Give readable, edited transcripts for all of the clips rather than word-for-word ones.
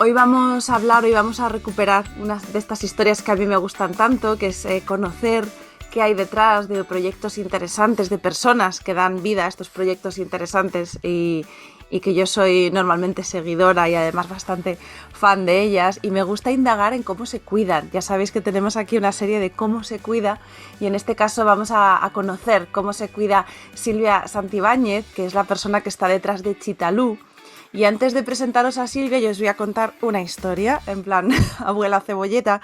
Hoy vamos a hablar, hoy vamos a recuperar una de estas historias que a mí me gustan tanto, que es conocer qué hay detrás de proyectos interesantes, de personas que dan vida a estos proyectos interesantes y que yo soy normalmente seguidora y además bastante fan de ellas, y me gusta indagar en cómo se cuidan. Ya sabéis que tenemos aquí una serie de cómo se cuida, y en este caso vamos a conocer cómo se cuida Silvia Santibáñez, que es la persona que está detrás de Chitalú. Y antes de presentaros a Silvia, yo os voy a contar una historia, en plan abuela cebolleta.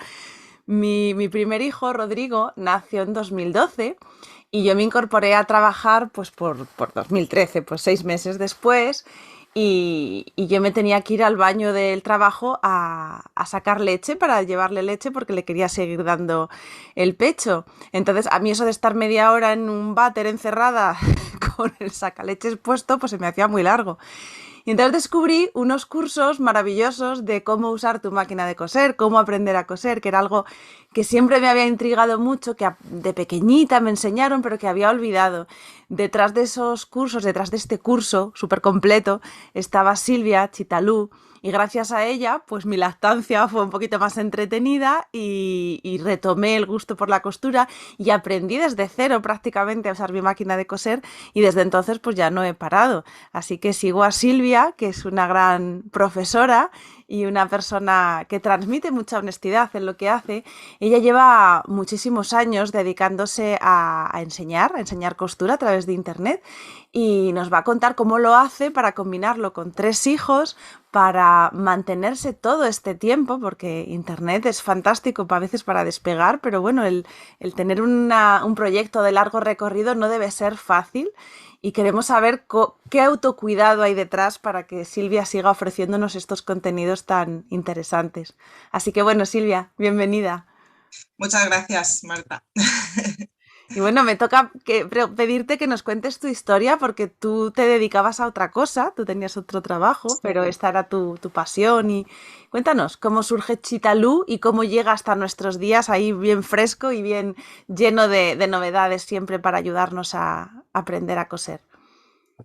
Mi primer hijo, Rodrigo, nació en 2012 y yo me incorporé a trabajar pues por 2013, pues 6 meses después, y yo me tenía que ir al baño del trabajo a sacar leche para llevarle leche porque le quería seguir dando el pecho. Entonces a mí eso de estar media hora en un váter encerrada con el sacaleches puesto pues se me hacía muy largo. Y entonces descubrí unos cursos maravillosos de cómo usar tu máquina de coser, cómo aprender a coser, que era algo que siempre me había intrigado mucho, que de pequeñita me enseñaron, pero que había olvidado. Detrás de esos cursos, detrás de este curso súper completo, estaba Silvia Chitalú, y gracias a ella, pues mi lactancia fue un poquito más entretenida y retomé el gusto por la costura y aprendí desde cero prácticamente a usar mi máquina de coser, y desde entonces pues ya no he parado. Así que sigo a Silvia, que es una gran profesora y una persona que transmite mucha honestidad en lo que hace. Ella lleva muchísimos años dedicándose a enseñar costura a través de internet, y nos va a contar cómo lo hace para combinarlo con 3 hijos, para mantenerse todo este tiempo, porque internet es fantástico a veces para despegar, pero bueno, el tener un proyecto de largo recorrido no debe ser fácil, y queremos saber qué autocuidado hay detrás para que Silvia siga ofreciéndonos estos contenidos tan interesantes. Así que bueno, Silvia, bienvenida. Muchas gracias, Marta. Y bueno, me toca pedirte que nos cuentes tu historia, porque tú te dedicabas a otra cosa, tú tenías otro trabajo, pero esta era tu pasión. Y cuéntanos cómo surge Chitalú y cómo llega hasta nuestros días ahí bien fresco y bien lleno de novedades siempre para ayudarnos a aprender a coser.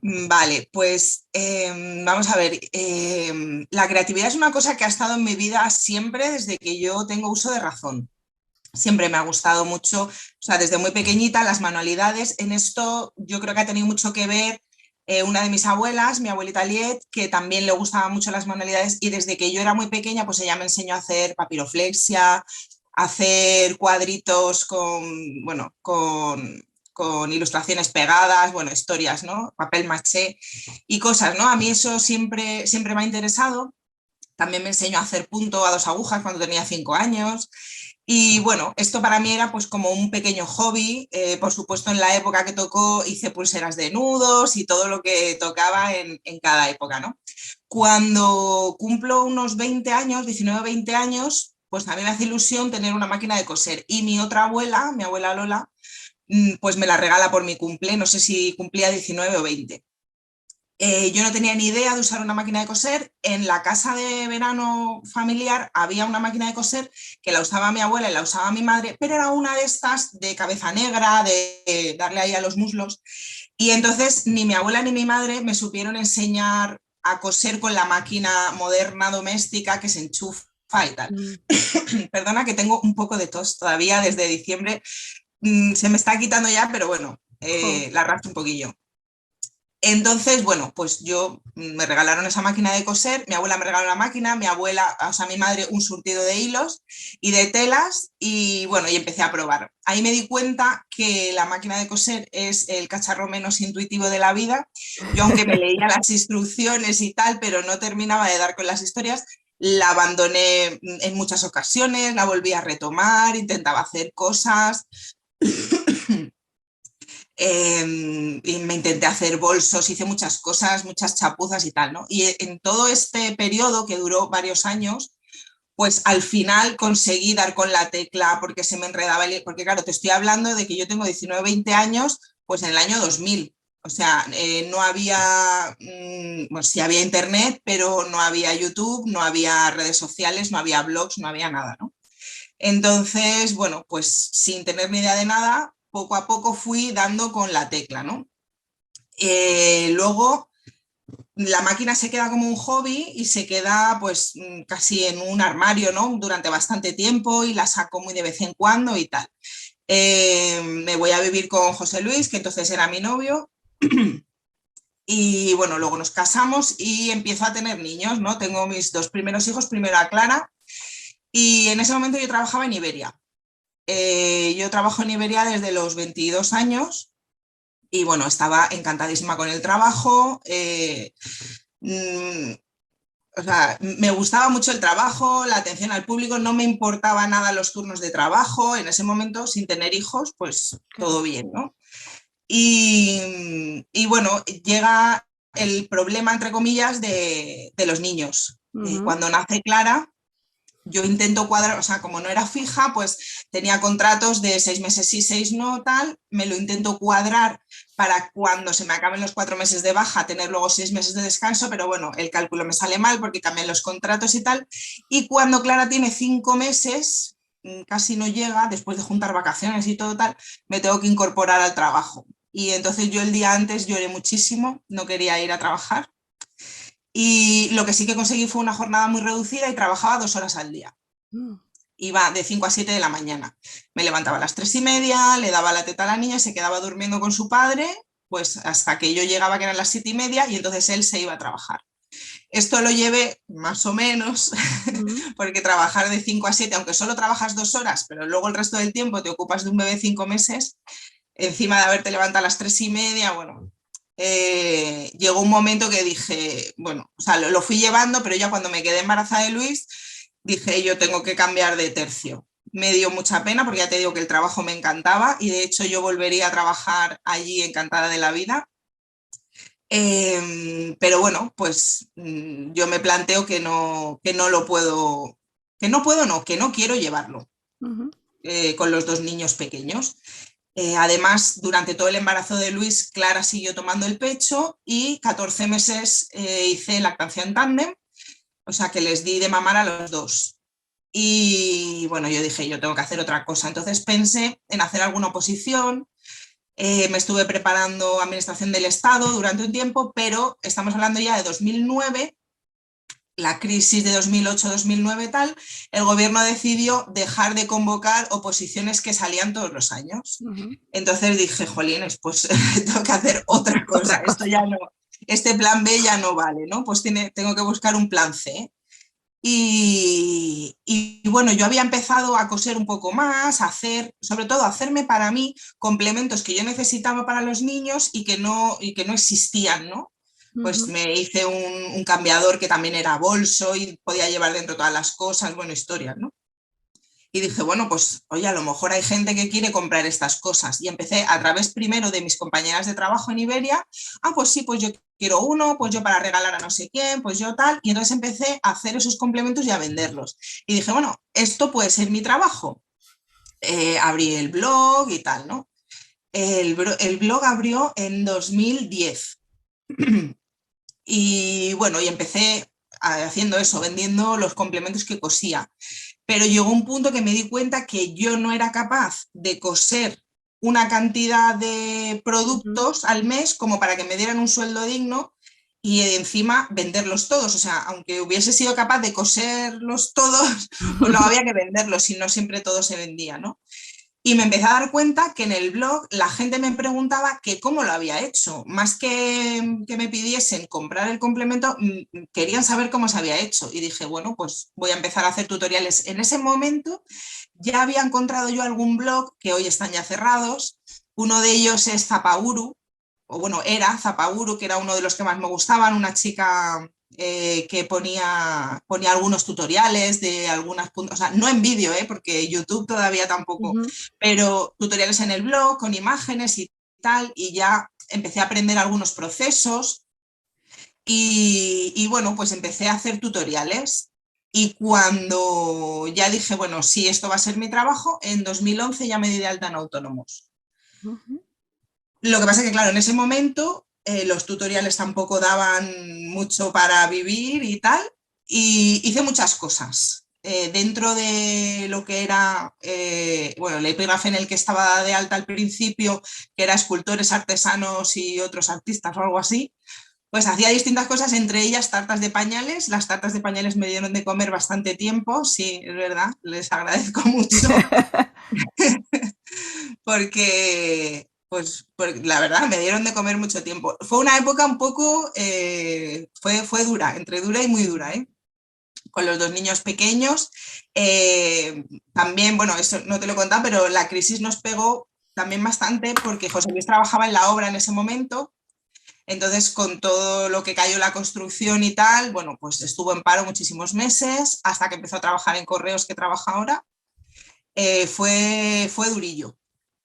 Vale, pues vamos a ver, la creatividad es una cosa que ha estado en mi vida siempre desde que yo tengo uso de razón. Siempre me ha gustado mucho, o sea, desde muy pequeñita las manualidades. En esto yo creo que ha tenido mucho que ver una de mis abuelas, mi abuelita Liet, que también le gustaban mucho las manualidades, y desde que yo era muy pequeña, pues ella me enseñó a hacer papiroflexia, a hacer cuadritos bueno, con ilustraciones pegadas, bueno, historias, ¿no? Papel maché y cosas, ¿no? A mí eso siempre me ha interesado. También me enseñó a hacer punto a 2 agujas cuando tenía 5 años. Y bueno, esto para mí era pues como un pequeño hobby. Por supuesto, en la época que tocó hice pulseras de nudos y todo lo que tocaba en cada época, ¿no? Cuando cumplo unos 20 años, 19 o 20 años, pues también me hace ilusión tener una máquina de coser. Y mi otra abuela, mi abuela Lola, pues me la regala por mi cumple, no sé si cumplía 19 o 20. Yo no tenía ni idea de usar una máquina de coser. En la casa de verano familiar había una máquina de coser que la usaba mi abuela y la usaba mi madre, pero era una de estas de cabeza negra, de darle ahí a los muslos. Y entonces ni mi abuela ni mi madre me supieron enseñar a coser con la máquina moderna doméstica que se enchufa y tal. Mm. Perdona que tengo un poco de tos todavía desde diciembre. Se me está quitando ya, pero bueno, Jo. la arrastro un poquillo. Entonces, bueno, pues yo me regalaron esa máquina de coser, mi abuela me regaló la máquina, mi abuela, o sea, mi madre un surtido de hilos y de telas, y bueno, y empecé a probar. Ahí me di cuenta que la máquina de coser es el cacharro menos intuitivo de la vida. Yo, aunque me leía las instrucciones y tal, pero no terminaba de dar con las historias, la abandoné en muchas ocasiones, la volví a retomar, intentaba hacer cosas. Y me intenté hacer bolsos, hice muchas cosas, muchas chapuzas y tal, ¿no? Y en todo este periodo, que duró varios años, pues al final conseguí dar con la tecla porque se me enredaba porque claro, te estoy hablando de que yo tengo 19 20 años, pues en el año 2000. O sea, no había, bueno, sí había internet, pero no había YouTube, no había redes sociales, no había blogs, no había nada, ¿no? Entonces, bueno, pues sin tener ni idea de nada, poco a poco fui dando con la tecla, ¿no? Luego, la máquina se queda como un hobby y se queda pues casi en un armario, ¿no? Durante bastante tiempo y la saco muy de vez en cuando y tal. Me voy a vivir con José Luis, que entonces era mi novio, y bueno, luego nos casamos y empiezo a tener niños, ¿no? Tengo mis dos primeros hijos, primero a Clara, y en ese momento yo trabajaba en Iberia. Yo trabajo en Iberia desde los 22 años y bueno, estaba encantadísima con el trabajo. Mm, o sea, me gustaba mucho el trabajo, la atención al público, no me importaba nada los turnos de trabajo. En ese momento, sin tener hijos, pues Claro. todo bien, ¿no? Y bueno, llega el problema, entre comillas, de los niños. Ujú. Cuando nace Clara, yo intento cuadrar, o sea, como no era fija, pues tenía contratos de 6 meses sí, 6 no, tal, me lo intento cuadrar para cuando se me acaben los 4 meses de baja, tener luego 6 meses de descanso, pero bueno, el cálculo me sale mal porque cambian los contratos y tal. Y cuando Clara tiene 5 meses, casi no llega, después de juntar vacaciones y todo tal, me tengo que incorporar al trabajo. Y entonces yo el día antes lloré muchísimo, no quería ir a trabajar. Y lo que sí que conseguí fue una jornada muy reducida y trabajaba 2 horas al día. Mm. Iba de 5 a 7 de la mañana. Me levantaba a las 3:30, le daba la teta a la niña, se quedaba durmiendo con su padre, pues hasta que yo llegaba, que eran las 7:30, y entonces él se iba a trabajar. Esto lo llevé más o menos, Mm. porque trabajar de 5 a 7, aunque solo trabajas 2 horas, pero luego el resto del tiempo te ocupas de un bebé 5 meses, encima de haberte levantado a las 3:30, bueno, llegó un momento que dije, bueno, o sea, lo fui llevando, pero ya cuando me quedé embarazada de Luis, dije, yo tengo que cambiar de tercio. Me dio mucha pena porque ya te digo que el trabajo me encantaba y de hecho yo volvería a trabajar allí encantada de la vida. Pero bueno, pues yo me planteo que no lo puedo, que no quiero llevarlo Ujú. con los dos niños pequeños. Además, durante todo el embarazo de Luis, Clara siguió tomando el pecho y 14 meses hice lactancia en tándem, o sea que les di de mamar a los dos. Y bueno, yo dije, yo tengo que hacer otra cosa. Entonces pensé en hacer alguna oposición. Me estuve preparando Administración del Estado durante un tiempo, pero estamos hablando ya de 2009, la crisis de 2008-2009 tal, el gobierno decidió dejar de convocar oposiciones que salían todos los años. Ujú. Entonces dije, jolines, pues tengo que hacer otra cosa, Otra esto cosa. ya no, este plan B ya no vale, ¿no? Pues tengo que buscar un plan C. Y bueno, yo había empezado a coser un poco más, a hacer, sobre todo a hacerme para mí complementos que yo necesitaba para los niños y que no existían, ¿no? Pues Ujú. me hice un cambiador que también era bolso y podía llevar dentro todas las cosas, bueno, historias, ¿no? Y dije, bueno, pues oye, a lo mejor hay gente que quiere comprar estas cosas. Y empecé a través primero de mis compañeras de trabajo en Iberia, pues sí, pues yo quiero uno, pues yo para regalar a no sé quién, pues yo tal. Y entonces empecé a hacer esos complementos y a venderlos. Y dije, bueno, esto puede ser mi trabajo. Abrí el blog y tal, ¿no? El blog abrió en 2010. Y bueno, y empecé haciendo eso, vendiendo los complementos que cosía. Pero llegó un punto que me di cuenta que yo no era capaz de coser una cantidad de Ujú. productos al mes como para que me dieran un sueldo digno y encima venderlos todos. O sea, aunque hubiese sido capaz de coserlos todos, pues luego había que venderlos y no siempre todo se vendía, ¿no? Y me empecé a dar cuenta que en el blog la gente me preguntaba que cómo lo había hecho. Más que me pidiesen comprar el complemento, querían saber cómo se había hecho. Y dije, bueno, pues voy a empezar a hacer tutoriales. En ese momento ya había encontrado yo algún blog que hoy están ya cerrados. Uno de ellos es Zapauru, o bueno, era Zapauru, que era uno de los que más me gustaban, una chica que ponía algunos tutoriales de algunas puntos, o sea, no en vídeo, porque YouTube todavía tampoco, Ujú. pero tutoriales en el blog con imágenes y tal, y ya empecé a aprender algunos procesos y bueno, pues empecé a hacer tutoriales. Y cuando ya dije, bueno, sí, esto va a ser mi trabajo, en 2011 ya me di de alta en autónomos. Ujú. Lo que pasa es que, claro, en ese momento los tutoriales tampoco daban mucho para vivir y tal, y hice muchas cosas. Dentro de lo que era, bueno, el epígrafe en el que estaba de alta al principio, que era escultores, artesanos y otros artistas o algo así, Pues hacía distintas cosas, entre ellas tartas de pañales. Las tartas de pañales me dieron de comer bastante tiempo, sí, es verdad, les agradezco mucho porque, pues, la verdad, me dieron de comer mucho tiempo. Fue una época un poco, fue dura, entre dura y muy dura, ¿eh? Con los dos niños pequeños. También, bueno, eso no te lo he contado, pero la crisis nos pegó también bastante porque José Luis trabajaba en la obra en ese momento. Entonces, con todo lo que cayó la construcción y tal, bueno, pues estuvo en paro muchísimos meses hasta que empezó a trabajar en Correos, que trabaja ahora. Fue durillo.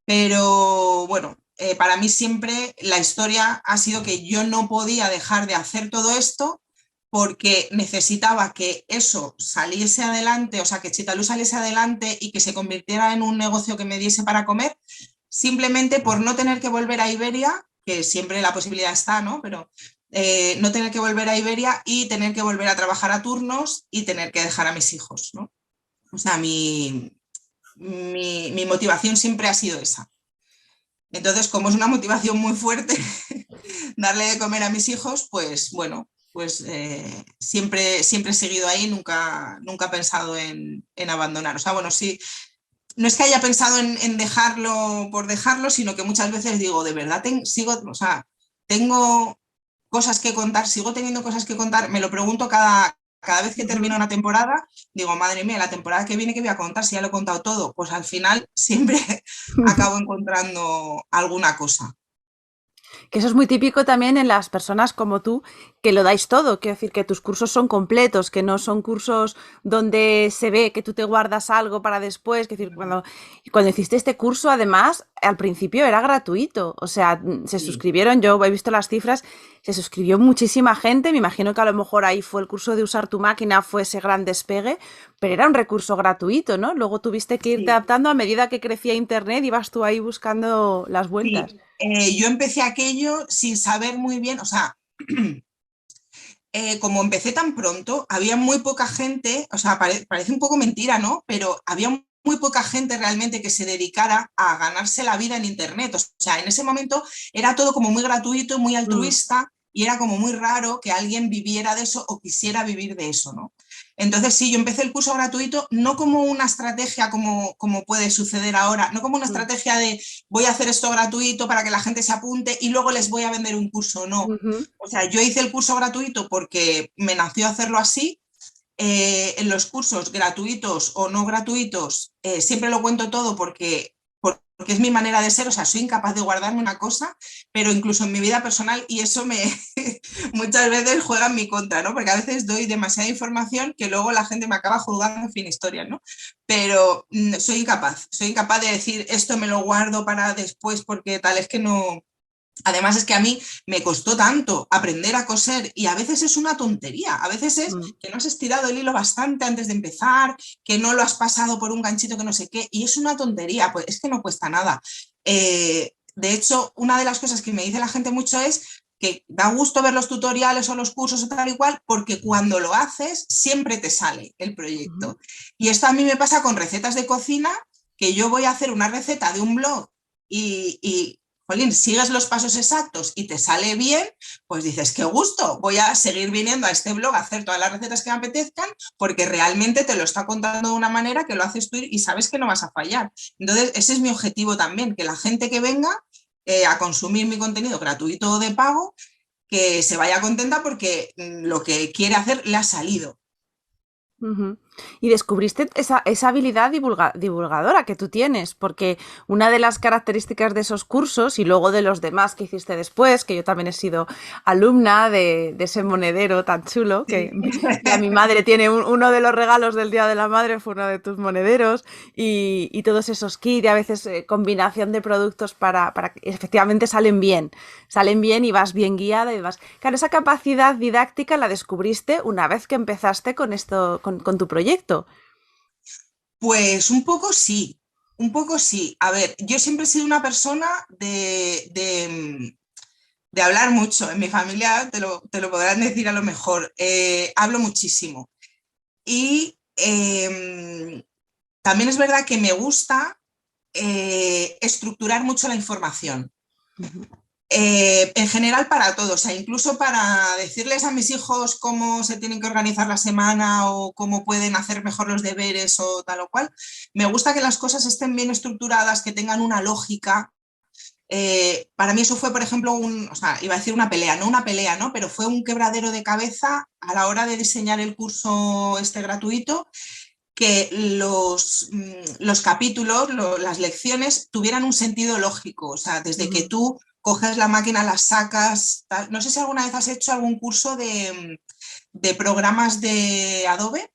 Pero bueno, para mí siempre la historia ha sido que yo no podía dejar de hacer todo esto porque necesitaba que eso saliese adelante, o sea, que Chitalú saliese adelante y que se convirtiera en un negocio que me diese para comer, simplemente por no tener que volver a Iberia, que siempre la posibilidad está, ¿no? Pero no tener que volver a Iberia y tener que volver a trabajar a turnos y tener que dejar a mis hijos, ¿no? O sea, mi motivación siempre ha sido esa. Entonces, como es una motivación muy fuerte darle de comer a mis hijos, pues bueno, pues siempre he seguido ahí, nunca he pensado en abandonar. O sea, bueno, sí, no es que haya pensado en dejarlo por dejarlo, sino que muchas veces digo, de verdad, sigo, o sea, tengo cosas que contar, sigo teniendo cosas que contar, me lo pregunto cada vez que termino una temporada, digo, madre mía, la temporada que viene, ¿qué voy a contar? Si ya lo he contado todo, pues al final siempre acabo encontrando alguna cosa. Que eso es muy típico también en las personas como tú, que lo dais todo. Quiero decir, que tus cursos son completos, que no son cursos donde se ve que tú te guardas algo para después. Quiero decir, cuando hiciste este curso, además, al principio era gratuito. O sea, se Sí. suscribieron, yo he visto las cifras, se suscribió muchísima gente. Me imagino que a lo mejor ahí fue el curso de usar tu máquina, fue ese gran despegue, pero era un recurso gratuito, ¿no? Luego tuviste que irte Sí, adaptando a medida que crecía Internet, ibas tú ahí buscando las vueltas. sí. Yo empecé aquello sin saber muy bien, o sea, como empecé tan pronto, había muy poca gente, o sea, parece un poco mentira, ¿no? Pero había muy poca gente realmente que se dedicara a ganarse la vida en Internet. O sea, en ese momento era todo como muy gratuito, muy Mm. altruista y era como muy raro que alguien viviera de eso o quisiera vivir de eso, ¿no? Entonces, sí, yo empecé el curso gratuito no como una estrategia como puede suceder ahora, no como una Mm. estrategia de voy a hacer esto gratuito para que la gente se apunte y luego les voy a vender un curso, no. Ujú. O sea, yo hice el curso gratuito porque me nació hacerlo así. En los cursos gratuitos o no gratuitos, siempre lo cuento todo porque es mi manera de ser, o sea, soy incapaz de guardarme una cosa, pero incluso en mi vida personal, y eso me muchas veces juega en mi contra, ¿no? Porque a veces doy demasiada información que luego la gente me acaba juzgando, en fin, historias, ¿no? Pero soy incapaz de decir esto me lo guardo para después porque tal, es que no. Además es que a mí me costó tanto aprender a coser y a veces es una tontería, a veces es Mm. que no has estirado el hilo bastante antes de empezar, que no lo has pasado por un ganchito que no sé qué, y es una tontería, pues es que no cuesta nada. De hecho, una de las cosas que me dice la gente mucho es que da gusto ver los tutoriales o los cursos o tal y cual, porque cuando lo haces siempre te sale el Ujú. proyecto. Y esto a mí me pasa con recetas de cocina, que yo voy a hacer una receta de un blog y jolín, sigues los pasos exactos y te sale bien, pues dices, qué gusto, voy a seguir viniendo a este blog a hacer todas las recetas que me apetezcan porque realmente te lo está contando de una manera que lo haces tú y sabes que no vas a fallar. Entonces, ese es mi objetivo también, que la gente que venga a consumir mi contenido gratuito o de pago, que se vaya contenta porque lo que quiere hacer le ha salido. Ujú. Y descubriste esa habilidad divulgadora que tú tienes, porque una de las características de esos cursos y luego de los demás que hiciste después, que yo también he sido alumna de ese monedero tan chulo, que Sí. ya mi madre tiene uno de los regalos del Día de la Madre, fue uno de tus monederos, y todos esos kits, y a veces combinación de productos para que efectivamente salen bien y vas bien guiada y vas. Claro, esa capacidad didáctica la descubriste una vez que empezaste con esto, con tu proyecto. Pues un poco sí, un poco sí. A ver, yo siempre he sido una persona de hablar mucho. En mi familia te lo podrán decir a lo mejor. Hablo muchísimo. Y también es verdad que me gusta estructurar mucho la información. En general para todos, o sea, incluso para decirles a mis hijos cómo se tienen que organizar la semana o cómo pueden hacer mejor los deberes o tal o cual. Me gusta que las cosas estén bien estructuradas, que tengan una lógica. Para mí eso fue, por ejemplo, o sea, iba a decir una pelea, ¿no? Pero fue un quebradero de cabeza a la hora de diseñar el curso este gratuito, que los capítulos, las lecciones tuvieran un sentido lógico, o sea, desde que tú coges la máquina, la sacas, tal. No sé si alguna vez has hecho algún curso de programas de Adobe.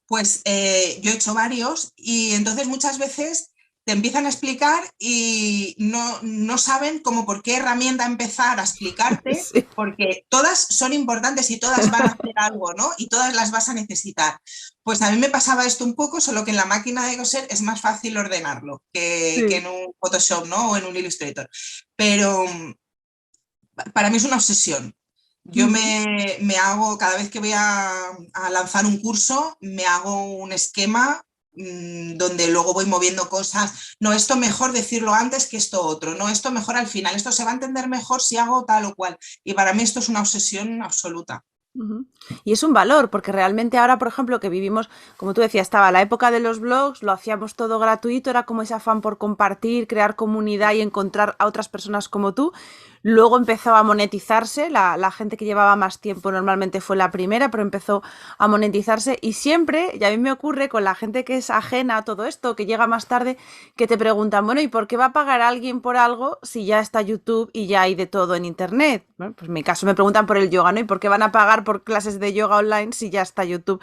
Pues yo he hecho varios y entonces muchas veces te empiezan a explicar y no saben cómo por qué herramienta empezar a explicarte, Sí. porque todas son importantes y todas van a hacer algo, ¿no? Y todas las vas a necesitar. Pues a mí me pasaba esto un poco, solo que en la máquina de coser es más fácil ordenarlo que Sí. en un Photoshop, ¿no? O en un Illustrator. Pero para mí es una obsesión. Yo me hago, cada vez que voy a lanzar un curso, me hago un esquema donde luego voy moviendo cosas. No, esto mejor decirlo antes que esto otro. No, esto mejor al final. Esto se va a entender mejor si hago tal o cual. Y para mí esto es una obsesión absoluta. Y es un valor, porque realmente ahora, por ejemplo, que vivimos, como tú decías, estaba la época de los blogs, lo hacíamos todo gratuito, era como ese afán por compartir, crear comunidad y encontrar a otras personas como tú. Luego empezó a monetizarse, la gente que llevaba más tiempo normalmente fue la primera, pero empezó a monetizarse y siempre, y a mí me ocurre con la gente que es ajena a todo esto, que llega más tarde, que te preguntan, bueno, ¿y por qué va a pagar alguien por algo si ya está YouTube y ya hay de todo en Internet? Bueno, pues en mi caso me preguntan por el yoga, ¿no? ¿Y por qué van a pagar por clases de yoga online si ya está YouTube?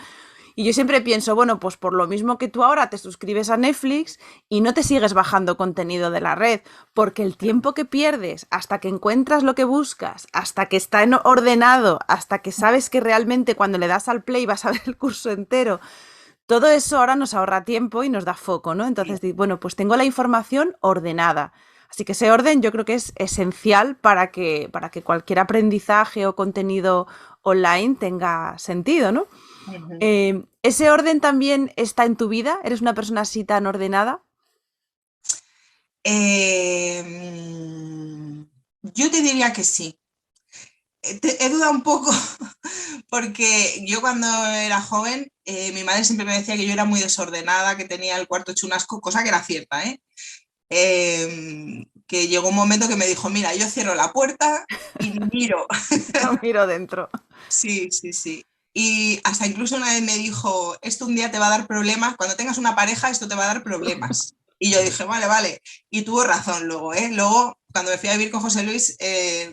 Y yo siempre pienso, bueno, pues por lo mismo que tú ahora te suscribes a Netflix y no te sigues bajando contenido de la red, porque el tiempo que pierdes hasta que encuentras lo que buscas, hasta que está ordenado, hasta que sabes que realmente cuando le das al play vas a ver el curso entero, todo eso ahora nos ahorra tiempo y nos da foco, ¿no? Entonces, bueno, pues tengo la información ordenada. Así que ese orden yo creo que es esencial para que cualquier aprendizaje o contenido online tenga sentido, ¿no? ¿Ese orden también está en tu vida? ¿Eres una persona así tan ordenada? Yo te diría que sí. He dudado un poco porque yo cuando era joven, mi madre siempre me decía que yo era muy desordenada, que tenía el cuarto hecho un asco, cosa que era cierta, ¿eh? Que llegó un momento que me dijo, mira, yo cierro la puerta y miro. No miro dentro. Sí, sí, sí. Y hasta incluso una vez me dijo, esto un día te va a dar problemas, cuando tengas una pareja esto te va a dar problemas. Y yo dije, vale, vale. Y tuvo razón luego, ¿eh? Luego, cuando me fui a vivir con José Luis,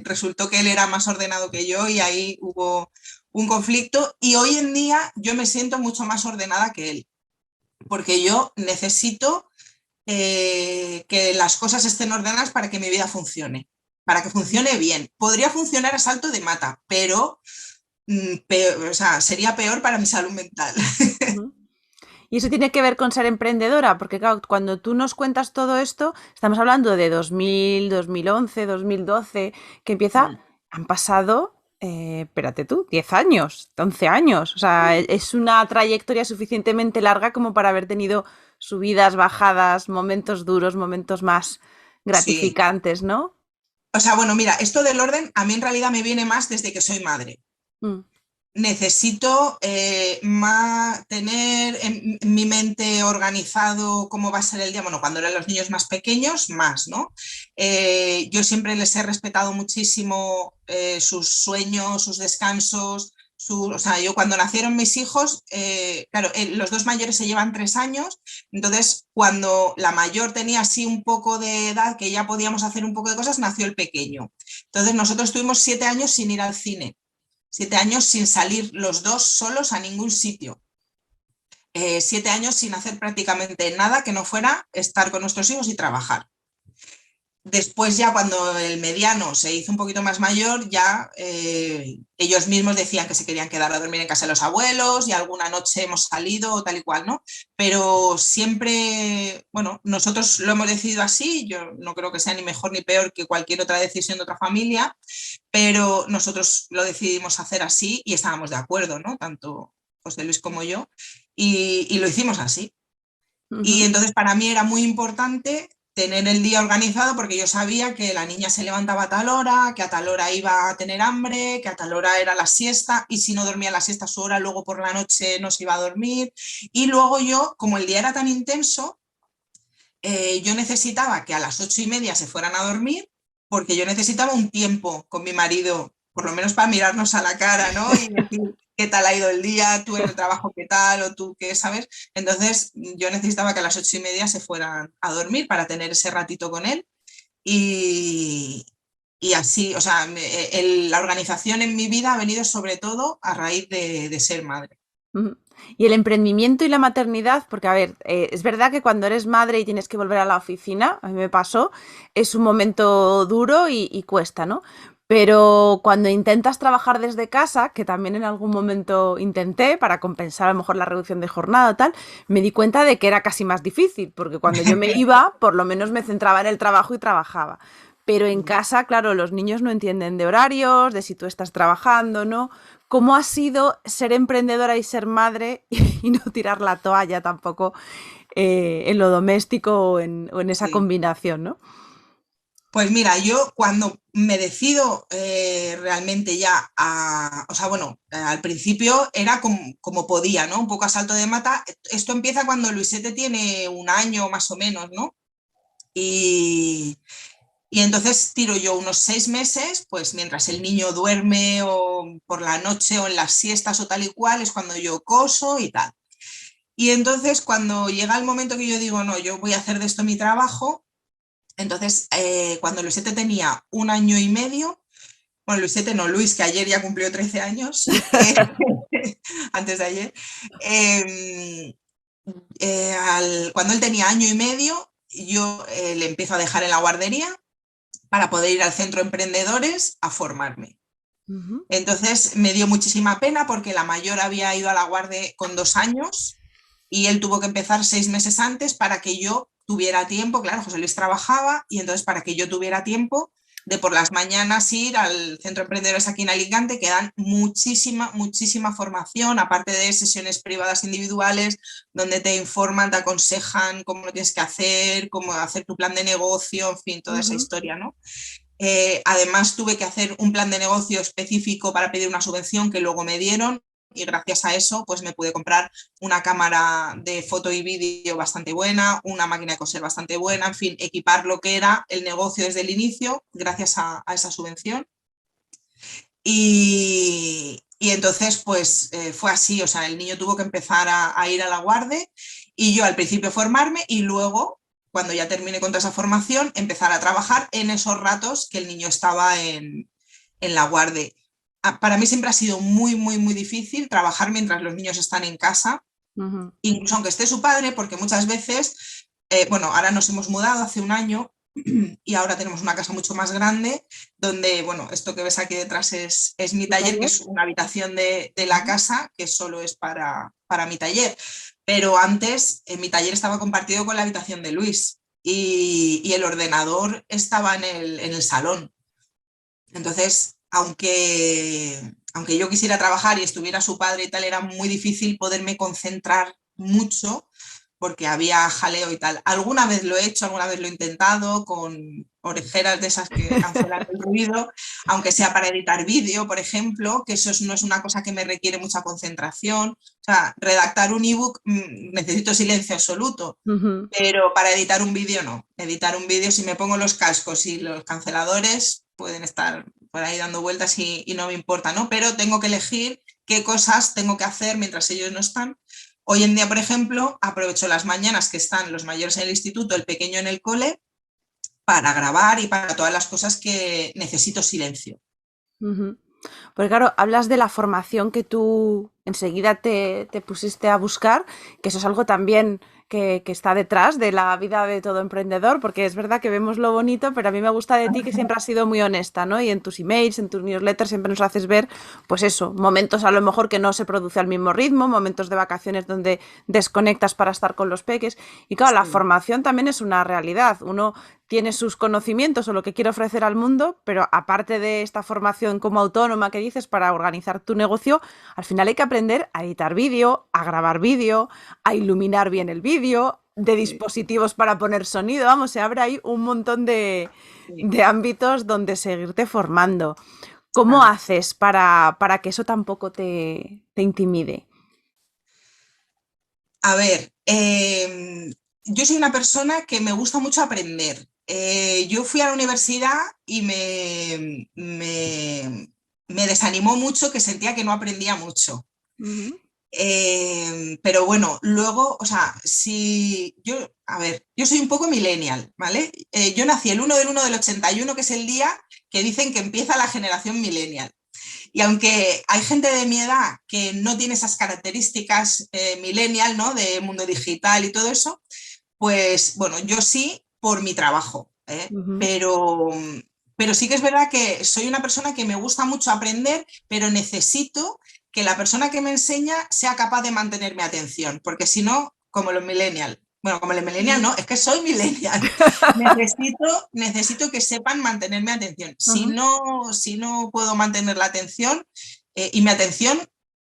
resultó que él era más ordenado que yo y ahí hubo un conflicto. Y hoy en día yo me siento mucho más ordenada que él, porque yo necesito que las cosas estén ordenadas para que mi vida funcione, para que funcione bien. Podría funcionar a salto de mata, pero peor, o sea, sería peor para mi salud mental. Y eso tiene que ver con ser emprendedora, porque claro, cuando tú nos cuentas todo esto, estamos hablando de 2000, 2011, 2012, que empieza, han pasado, espérate tú, 10 años, 11 años. O sea, es una trayectoria suficientemente larga como para haber tenido subidas, bajadas, momentos duros, momentos más Sí. gratificantes, ¿no? O sea, bueno, mira, esto del orden a mí en realidad me viene más desde que soy madre. Mm. Necesito tener en mi mente organizado cómo va a ser el día. Bueno, cuando eran los niños más pequeños, más, ¿no? Yo siempre les he respetado muchísimo sus sueños, sus descansos. O sea, yo cuando nacieron mis hijos, claro, los dos mayores se llevan 3 años, entonces cuando la mayor tenía así un poco de edad, que ya podíamos hacer un poco de cosas, nació el pequeño. Entonces nosotros tuvimos 7 años sin ir al cine. 7 años sin salir los dos solos a ningún sitio. 7 años sin hacer prácticamente nada que no fuera estar con nuestros hijos y trabajar. Después ya cuando el mediano se hizo un poquito más mayor, ya ellos mismos decían que se querían quedar a dormir en casa de los abuelos y alguna noche hemos salido o tal y cual, ¿no? Pero siempre, bueno, nosotros lo hemos decidido así, yo no creo que sea ni mejor ni peor que cualquier otra decisión de otra familia, pero nosotros lo decidimos hacer así y estábamos de acuerdo, ¿no? Tanto José Luis como yo, y lo hicimos así. Y Ujú. entonces para mí era muy importante tener el día organizado porque yo sabía que la niña se levantaba a tal hora, que a tal hora iba a tener hambre, que a tal hora era la siesta y si no dormía la siesta a su hora, luego por la noche no se iba a dormir. Y luego yo, como el día era tan intenso, yo necesitaba que a las 8:30 se fueran a dormir porque yo necesitaba un tiempo con mi marido, por lo menos para mirarnos a la cara, ¿no? Y decir qué tal ha ido el día, tú en el trabajo qué tal, o tú qué sabes. Entonces yo necesitaba que a las 8:30 se fueran a dormir para tener ese ratito con él. Y, y así, o sea, la organización en mi vida ha venido sobre todo a raíz de ser madre. Ujú. Y el emprendimiento y la maternidad, porque a ver, es verdad que cuando eres madre y tienes que volver a la oficina, a mí me pasó, es un momento duro y cuesta, ¿no? Pero cuando intentas trabajar desde casa, que también en algún momento intenté para compensar a lo mejor la reducción de jornada o tal, me di cuenta de que era casi más difícil, porque cuando yo me iba, por lo menos me centraba en el trabajo y trabajaba. Pero en casa, claro, los niños no entienden de horarios, de si tú estás trabajando, ¿no? ¿Cómo ha sido ser emprendedora y ser madre y no tirar la toalla tampoco en lo doméstico o en esa Sí. combinación, ¿no? Pues mira, yo cuando me decido realmente ya o sea, bueno, al principio era como podía, ¿no? Un poco a salto de mata. Esto empieza cuando Luisete tiene un año más o menos, ¿no? Y, y entonces tiro yo unos 6 meses, pues mientras el niño duerme o por la noche o en las siestas o tal y cual, es cuando yo coso y tal. Y entonces cuando llega el momento que yo digo, no, yo voy a hacer de esto mi trabajo, entonces cuando Luisete tenía un año y medio, bueno, Luisete no, Luis, que ayer ya cumplió 13 años, antes de ayer, eh, cuando él tenía año y medio, yo le empiezo a dejar en la guardería para poder ir al centro emprendedores a formarme. Ujú. Entonces me dio muchísima pena porque la mayor había ido a la guardia con 2 años y él tuvo que empezar 6 meses antes para que yo tuviera tiempo, claro, José Luis trabajaba y entonces para que yo tuviera tiempo de por las mañanas ir al Centro de Emprendedores aquí en Alicante, que dan muchísima, muchísima formación, aparte de sesiones privadas individuales, donde te informan, te aconsejan cómo lo tienes que hacer, cómo hacer tu plan de negocio, en fin, toda esa Ujú. historia, ¿no? Además, tuve que hacer un plan de negocio específico para pedir una subvención que luego me dieron y gracias a eso pues me pude comprar una cámara de foto y vídeo bastante buena, una máquina de coser bastante buena, en fin, equipar lo que era el negocio desde el inicio gracias a esa subvención. Y entonces pues fue así, o sea, el niño tuvo que empezar a ir a la guardia y yo al principio formarme y luego, cuando ya terminé con toda esa formación, empezar a trabajar en esos ratos que el niño estaba en la guardia. Para mí siempre ha sido muy, muy, muy difícil trabajar mientras los niños están en casa, Ujú. incluso aunque esté su padre, porque muchas veces, bueno, ahora nos hemos mudado hace un año y ahora tenemos una casa mucho más grande, donde, bueno, esto que ves aquí detrás es mi ¿Tu taller, que taller? es una habitación de la Ujú. casa que solo es para mi taller. Pero antes mi taller estaba compartido con la habitación de Luis y el ordenador estaba en el salón. Entonces, aunque yo quisiera trabajar y estuviera su padre y tal, era muy difícil poderme concentrar mucho porque había jaleo y tal. Alguna vez lo he hecho, alguna vez lo he intentado con orejeras de esas que cancelan el ruido, aunque sea para editar vídeo, por ejemplo, que eso no es una cosa que me requiere mucha concentración. O sea, redactar un ebook necesito silencio absoluto, Ujú. pero para editar un vídeo no. Editar un vídeo, si me pongo los cascos y los canceladores, pueden estar por ahí dando vueltas y no me importa, ¿no? Pero tengo que elegir qué cosas tengo que hacer mientras ellos no están. Hoy en día, por ejemplo, aprovecho las mañanas que están los mayores en el instituto, el pequeño en el cole, para grabar y para todas las cosas que necesito silencio. Ujú. Porque claro, hablas de la formación que tú enseguida te pusiste a buscar, que eso es algo también que está detrás de la vida de todo emprendedor, porque es verdad que vemos lo bonito, pero a mí me gusta de ti que siempre has sido muy honesta, ¿no? Y en tus emails, en tus newsletters siempre nos haces ver, pues eso, momentos a lo mejor que no se produce al mismo ritmo, momentos de vacaciones donde desconectas para estar con los peques. Y claro, la Sí. formación también es una realidad. Uno tiene sus conocimientos o lo que quiere ofrecer al mundo, pero aparte de esta formación como autónoma que dices para organizar tu negocio, al final hay que aprender a editar vídeo, a grabar vídeo, a iluminar bien el vídeo, de Sí, dispositivos para poner sonido, vamos, se abre ahí un montón sí, de ámbitos donde seguirte formando. ¿Cómo claro. haces para que eso tampoco te intimide? A ver, yo soy una persona que me gusta mucho aprender. Yo fui a la universidad y me desanimó mucho, que sentía que no aprendía mucho. Ujú, Pero bueno, luego, o sea, si yo, a ver, yo soy un poco millennial, ¿vale? Yo nací el 1 del 81, que es el día que dicen que empieza la generación millennial. Y aunque hay gente de mi edad que no tiene esas características millennial, ¿no? De mundo digital y todo eso, pues bueno, yo sí por mi trabajo, ¿eh? ujú. Pero sí que es verdad que soy una persona que me gusta mucho aprender, pero necesito que la persona que me enseña sea capaz de mantener mi atención, porque si no, como los millennials, bueno, como los millennials no, es que soy millennial. Necesito que sepan mantener mi atención. Ujú. Si no puedo mantener la atención, y mi atención,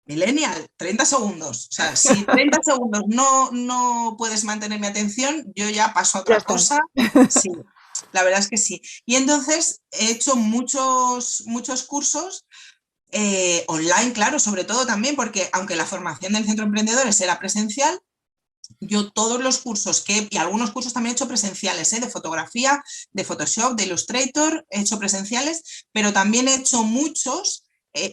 millennial, 30 segundos. O sea, si 30 segundos no puedes mantener mi atención, yo ya paso a Ya otra estás. cosa. Sí, la verdad es que sí. Y entonces he hecho muchos cursos online, claro, sobre todo también, porque aunque la formación del Centro de Emprendedores era presencial, yo todos los cursos y algunos cursos también he hecho presenciales, de fotografía, de Photoshop, de Illustrator, he hecho presenciales, pero también he hecho muchos,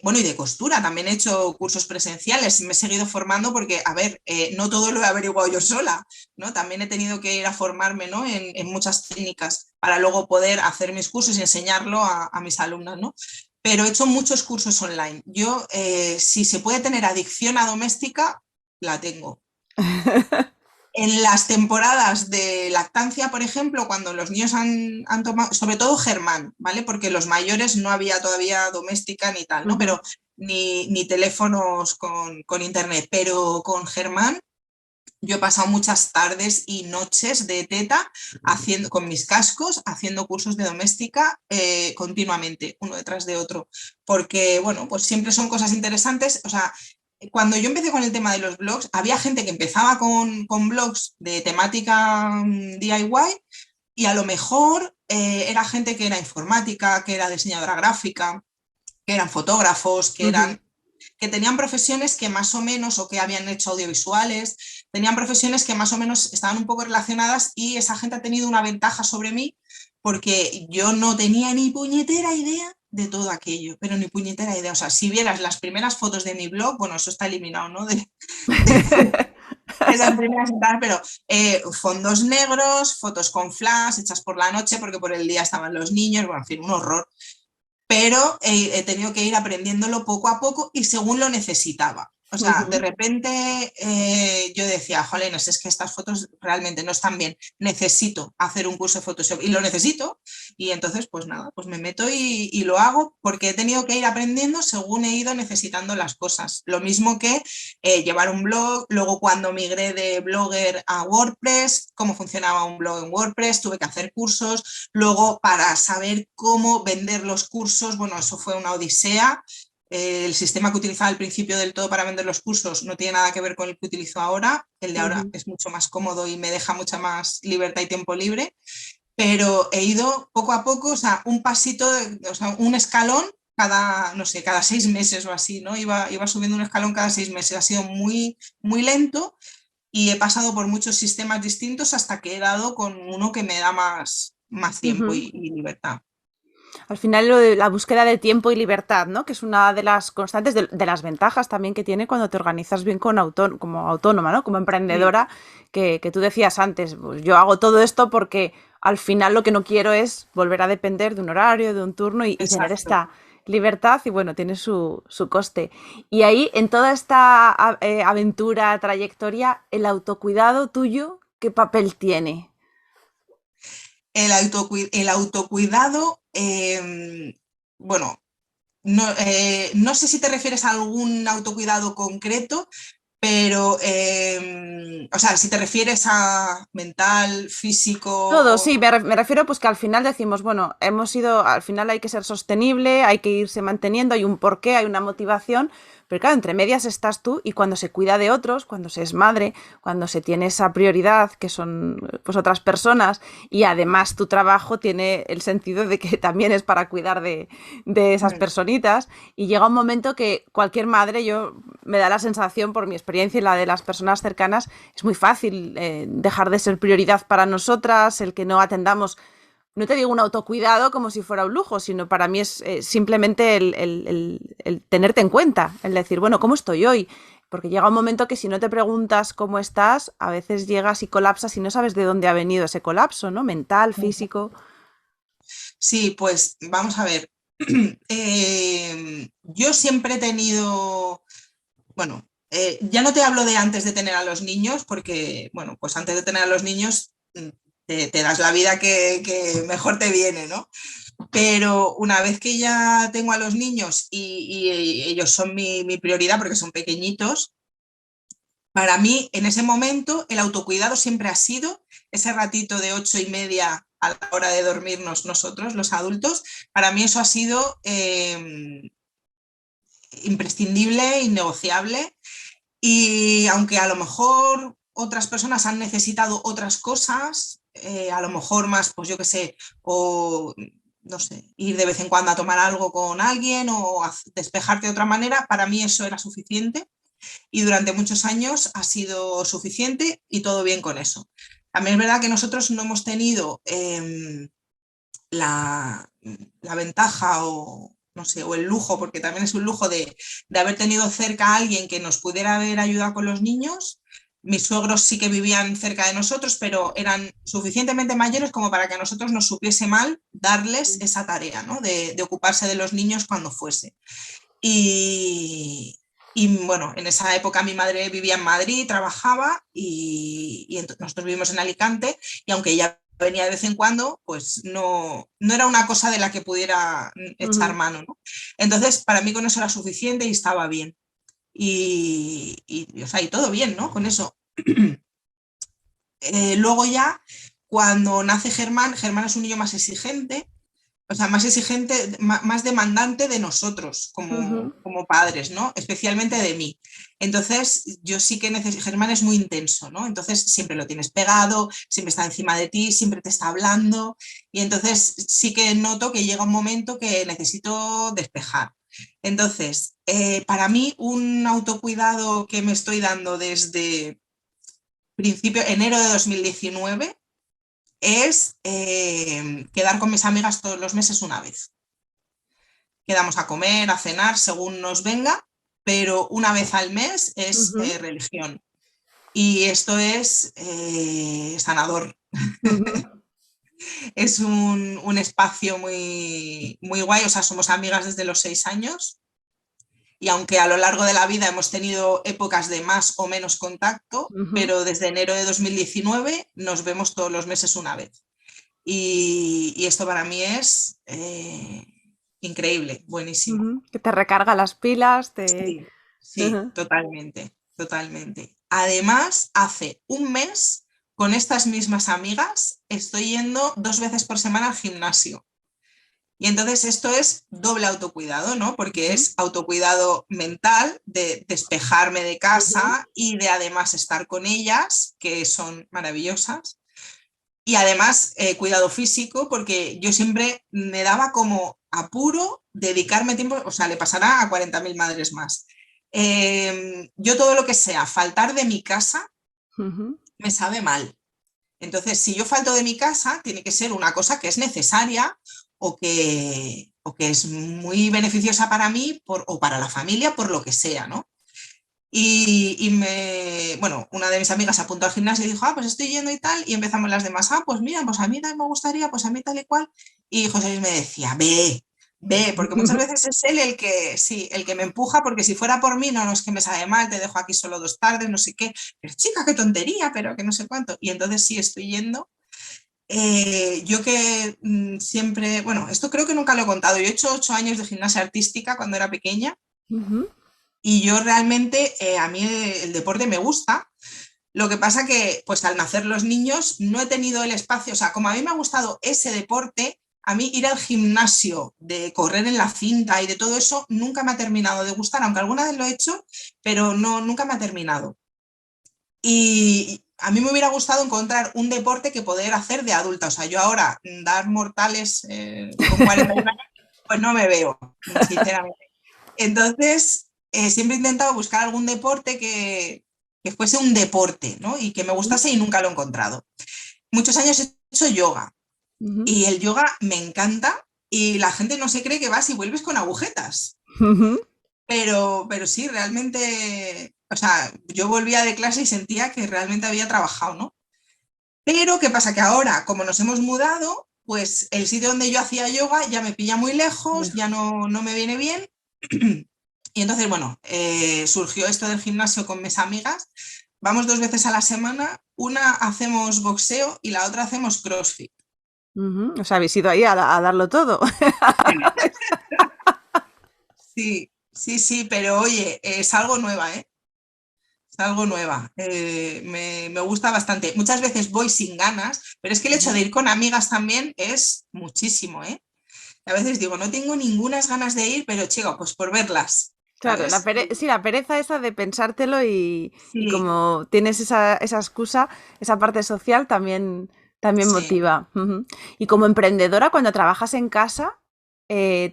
bueno, y de costura, también he hecho cursos presenciales, me he seguido formando porque, a ver, no todo lo he averiguado yo sola, ¿no? También he tenido que ir a formarme, ¿no? En muchas técnicas para luego poder hacer mis cursos y enseñarlo a mis alumnas, ¿no? Pero he hecho muchos cursos online. Yo, si se puede tener adicción a doméstica, la tengo. En las temporadas de lactancia, por ejemplo, cuando los niños han tomado, sobre todo Germán, ¿vale? Porque los mayores no había todavía doméstica ni tal, ¿no? Ujú. Pero ni teléfonos con internet. Pero con Germán yo he pasado muchas tardes y noches de teta haciendo, con mis cascos, haciendo cursos de doméstica continuamente, uno detrás de otro. Porque, bueno, pues siempre son cosas interesantes. O sea, cuando yo empecé con el tema de los blogs, había gente que empezaba con blogs de temática DIY y a lo mejor era gente que era informática, que era diseñadora gráfica, que eran fotógrafos, Ujú. que tenían profesiones que más o menos, o que habían hecho audiovisuales, tenían profesiones que más o menos estaban un poco relacionadas y esa gente ha tenido una ventaja sobre mí porque yo no tenía ni puñetera idea de todo aquello, pero ni puñetera idea. O sea, si vieras las primeras fotos de mi blog, bueno, eso está eliminado, ¿no? De esas primeras entradas, pero fondos negros, fotos con flash, hechas por la noche, porque por el día estaban los niños, bueno, en fin, un horror, pero he tenido que ir aprendiéndolo poco a poco y según lo necesitaba. O sea, de Ujú. repente yo decía, jolín, es que estas fotos realmente no están bien, necesito hacer un curso de Photoshop y lo necesito. Y entonces, pues nada, pues me meto y lo hago porque he tenido que ir aprendiendo según he ido necesitando las cosas. Lo mismo que llevar un blog, luego cuando migré de Blogger a WordPress, cómo funcionaba un blog en WordPress, tuve que hacer cursos. Luego, para saber cómo vender los cursos, bueno, eso fue una odisea. El sistema que utilizaba al principio del todo para vender los cursos no tiene nada que ver con el que utilizo ahora. El de ahora Ujú. es mucho más cómodo y me deja mucha más libertad y tiempo libre. Pero he ido poco a poco, o sea, un pasito, o sea, un escalón cada, no sé, cada 6 meses o así, ¿no? Iba subiendo un escalón cada 6 meses. Ha sido muy lento y he pasado por muchos sistemas distintos hasta que he dado con uno que me da más tiempo Ujú. y libertad. Al final lo de la búsqueda de tiempo y libertad, ¿no? Que es una de las constantes, de las ventajas también que tiene cuando te organizas bien como autónoma, ¿no? Como Sí, emprendedora, que tú decías antes, pues yo hago todo esto porque al final lo que no quiero es volver a depender de un horario, de un turno y tener exacto. esta libertad y bueno, tiene su coste. Y ahí, en toda esta aventura, trayectoria, el autocuidado tuyo, ¿qué papel tiene? El autocuidado, bueno, no sé si te refieres a algún autocuidado concreto, pero, o sea, si te refieres a mental, físico Todo, o... sí, me refiero pues que al final decimos, bueno, hemos ido, al final hay que ser sostenible, hay que irse manteniendo, hay un porqué, hay una motivación, pero claro, entre medias estás tú y cuando se cuida de otros, cuando se es madre, cuando se tiene esa prioridad que son pues otras personas y además tu trabajo tiene el sentido de que también es para cuidar de esas personitas y llega un momento que cualquier madre, yo me da la sensación por mi experiencia y la de las personas cercanas, es muy fácil dejar de ser prioridad para nosotras, el que no atendamos, no te digo un autocuidado como si fuera un lujo, sino para mí es simplemente el tenerte en cuenta, el decir, bueno, ¿cómo estoy hoy? Porque llega un momento que si no te preguntas cómo estás, a veces llegas y colapsas y no sabes de dónde ha venido ese colapso, ¿no? Mental, físico. Sí, pues vamos a ver. Yo siempre he tenido, bueno, ya no te hablo de antes de tener a los niños, porque, bueno, pues antes de tener a los niños te das la vida que mejor te viene, ¿no? Pero una vez que ya tengo a los niños y ellos son mi prioridad porque son pequeñitos, para mí en ese momento el autocuidado siempre ha sido ese ratito de 8:30 a la hora de dormirnos nosotros, los adultos. Para mí eso ha sido imprescindible, innegociable. Y aunque a lo mejor otras personas han necesitado otras cosas, a lo mejor más, pues yo qué sé, o no sé, ir de vez en cuando a tomar algo con alguien o despejarte de otra manera, para mí eso era suficiente y durante muchos años ha sido suficiente y todo bien con eso. También es verdad que nosotros no hemos tenido la ventaja o no sé, o el lujo, porque también es un lujo de haber tenido cerca a alguien que nos pudiera haber ayudado con los niños. Mis suegros sí que vivían cerca de nosotros, pero eran suficientemente mayores como para que a nosotros nos supiese mal darles esa tarea, ¿no? de ocuparse de los niños cuando fuese. Y bueno, en esa época mi madre vivía en Madrid, trabajaba y nosotros vivimos en Alicante y aunque ella venía de vez en cuando, pues no era una cosa de la que pudiera echar mano, ¿no? Entonces, para mí con eso era suficiente y estaba bien. O sea, y todo bien, ¿no? Con eso. Luego ya, cuando nace Germán, Germán es un niño más exigente, o sea, más exigente, más demandante de nosotros como padres, ¿no? Especialmente de mí. Entonces, yo sí que necesito, Germán es muy intenso, ¿no? Entonces, siempre lo tienes pegado, siempre está encima de ti, siempre te está hablando, y entonces sí que noto que llega un momento que necesito despejar. Entonces, para mí, un autocuidado que me estoy dando desde enero de 2019, es quedar con mis amigas todos los meses una vez. Quedamos a comer, a cenar, según nos venga, pero una vez al mes es religión. Y esto es sanador. Es un espacio muy, muy guay, o sea, somos amigas desde los 6 años y aunque a lo largo de la vida hemos tenido épocas de más o menos contacto, pero desde enero de 2019 nos vemos todos los meses una vez. Y esto para mí es increíble, buenísimo. Que te recarga las pilas, Sí, sí, totalmente, totalmente. Además, hace un mes, con estas mismas amigas, estoy yendo 2 veces por semana al gimnasio. Y entonces esto es doble autocuidado, ¿no? Porque es autocuidado mental, de despejarme de casa y de además estar con ellas, que son maravillosas. Y además, cuidado físico, porque yo siempre me daba como apuro dedicarme tiempo, o sea, le pasará a 40.000 madres más. Yo todo lo que sea faltar de mi casa me sabe mal. Entonces, si yo falto de mi casa, tiene que ser una cosa que es necesaria o que es muy beneficiosa para mí o para la familia, por lo que sea, ¿no? Bueno, una de mis amigas se apuntó al gimnasio y dijo, pues estoy yendo y tal, y empezamos las demás, pues mira, pues a mí también me gustaría, pues a mí tal y cual, y José Luis me decía, ve, porque muchas veces es él el que me empuja, porque si fuera por mí, no es que me sabe mal, te dejo aquí solo 2 tardes, no sé qué, pero chica, qué tontería, pero que no sé cuánto, y entonces sí estoy yendo. Yo que siempre, bueno, esto creo que nunca lo he contado, yo he hecho 8 años de gimnasia artística cuando era pequeña, y yo realmente, a mí el deporte me gusta, lo que pasa que pues al nacer los niños no he tenido el espacio, o sea, como a mí me ha gustado ese deporte, a mí ir al gimnasio, de correr en la cinta y de todo eso, nunca me ha terminado de gustar, aunque alguna vez lo he hecho, pero no, nunca me ha terminado. Y a mí me hubiera gustado encontrar un deporte que poder hacer de adulta. O sea, yo ahora dar mortales con 41 años, pues no me veo, sinceramente. Entonces, siempre he intentado buscar algún deporte que fuese un deporte, ¿no? Y que me gustase y nunca lo he encontrado. Muchos años he hecho yoga y el yoga me encanta y la gente no se cree que vas y vuelves con agujetas. Pero sí, realmente, o sea, yo volvía de clase y sentía que realmente había trabajado, ¿no? Pero ¿qué pasa? Que ahora, como nos hemos mudado, pues el sitio donde yo hacía yoga ya me pilla muy lejos, ya no me viene bien. Y entonces, bueno, surgió esto del gimnasio con mis amigas. Vamos 2 veces a la semana, una hacemos boxeo y la otra hacemos CrossFit. O sea, habéis ido ahí a darlo todo. Sí, sí, sí, pero oye, es algo nueva, ¿eh? Es algo nueva. Me gusta bastante. Muchas veces voy sin ganas, pero es que el hecho de ir con amigas también es muchísimo, ¿eh? A veces digo, no tengo ninguna ganas de ir, pero chico, pues por verlas, Claro, ¿sabes? sí, la pereza esa de pensártelo y Sí, como tienes esa excusa, esa parte social también sí. motiva. Y como emprendedora, cuando trabajas en casa,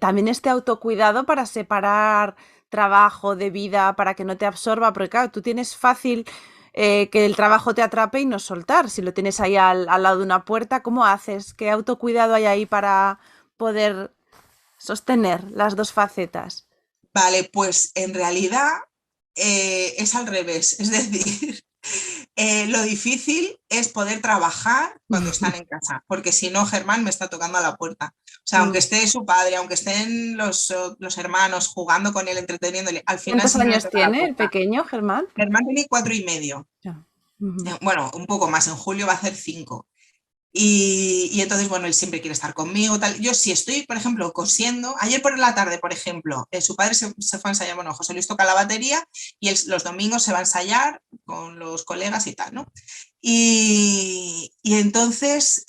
también este autocuidado para separar trabajo de vida, para que no te absorba, porque claro, tú tienes fácil que el trabajo te atrape y no soltar. Si lo tienes ahí al lado de una puerta, ¿cómo haces? ¿Qué autocuidado hay ahí para poder sostener las dos facetas? Vale, pues en realidad es al revés. Es decir, lo difícil es poder trabajar cuando están en casa, porque si no, Germán me está tocando a la puerta. O sea, aunque esté su padre, aunque estén los hermanos jugando con él, entreteniéndole, al final ¿Cuántos siempre me años toca la tiene el puerta. pequeño, Germán? Germán tiene 4 y medio. Ya. Ujú. Bueno, un poco más, en julio va a hacer 5. Y entonces, bueno, él siempre quiere estar conmigo, tal. Yo si estoy, por ejemplo, cosiendo, ayer por la tarde, por ejemplo, su padre se fue a ensayar, bueno, José Luis toca la batería y él los domingos se va a ensayar con los colegas y tal, ¿no? Y entonces,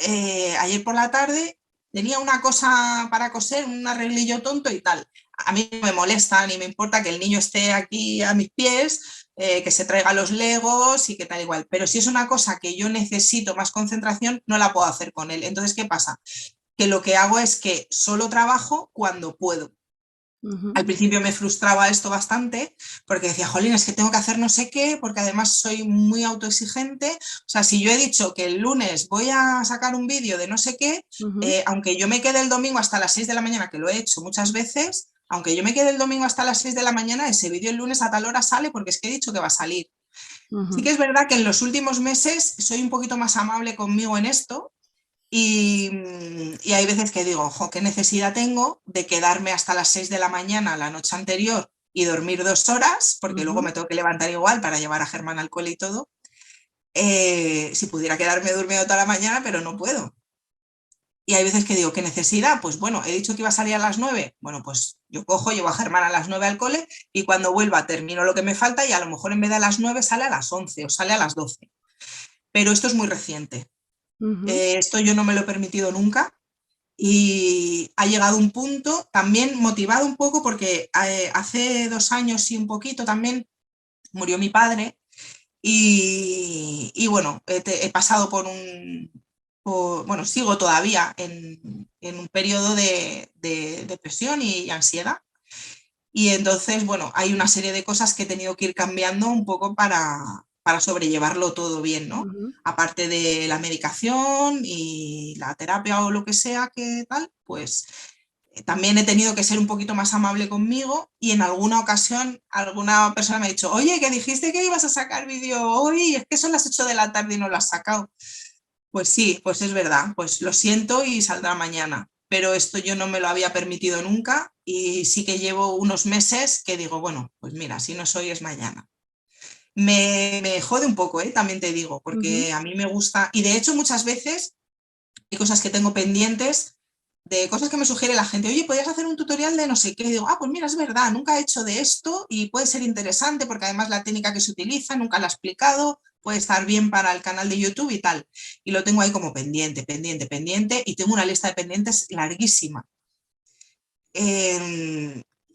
ayer por la tarde tenía una cosa para coser, un arreglillo tonto y tal. A mí no me molesta ni me importa que el niño esté aquí a mis pies, que se traiga los legos y que tal igual. Pero si es una cosa que yo necesito más concentración, no la puedo hacer con él. Entonces, ¿qué pasa? Que lo que hago es que solo trabajo cuando puedo. Ujú. Al principio me frustraba esto bastante porque decía, jolín, es que tengo que hacer no sé qué, porque además soy muy autoexigente. O sea, si yo he dicho que el lunes voy a sacar un vídeo de no sé qué, Ujú. aunque yo me quede el domingo hasta las 6 de la mañana, que lo he hecho muchas veces, aunque yo me quede el domingo hasta las 6 de la mañana, ese vídeo el lunes a tal hora sale porque es que he dicho que va a salir. Sí Ujú. que es verdad que en los últimos meses soy un poquito más amable conmigo en esto y hay veces que digo, ojo, qué necesidad tengo de quedarme hasta las 6 de la mañana la noche anterior y dormir 2 horas, porque luego Ujú. me tengo que levantar igual para llevar a Germán al cole y todo. Si pudiera quedarme durmiendo toda la mañana, pero no puedo. Y hay veces que digo, ¿qué necesidad? Pues bueno, he dicho que iba a salir a las 9. Bueno, pues yo cojo, llevo a Germán a las 9 al cole y cuando vuelva termino lo que me falta y a lo mejor en vez de a las 9 sale a las 11 o sale a las 12. Pero esto es muy reciente. Ujú. Esto yo no me lo he permitido nunca. Y ha llegado un punto, también motivado un poco porque hace 2 años y un poquito también murió mi padre y bueno, he pasado bueno, sigo todavía en un periodo de depresión y ansiedad. Y entonces, bueno, hay una serie de cosas que he tenido que ir cambiando un poco para sobrellevarlo todo bien, ¿no? Ujú. Aparte de la medicación y la terapia o lo que sea que tal, pues también he tenido que ser un poquito más amable conmigo y en alguna ocasión alguna persona me ha dicho, oye, que dijiste que ibas a sacar vídeo hoy, es que son las 8 de la tarde y no lo has sacado. Pues sí, pues es verdad, pues lo siento y saldrá mañana. Pero esto yo no me lo había permitido nunca y sí que llevo unos meses que digo, bueno, pues mira, si no soy es mañana. Me jode un poco, también te digo, Ujú. porque a mí me gusta y de hecho muchas veces hay cosas que tengo pendientes de cosas que me sugiere la gente. Oye, ¿podrías hacer un tutorial de no sé qué? Y digo, pues mira, es verdad, nunca he hecho de esto y puede ser interesante porque además la técnica que se utiliza nunca la he explicado, puede estar bien para el canal de YouTube y tal. Y lo tengo ahí como pendiente, pendiente, pendiente, y tengo una lista de pendientes larguísima.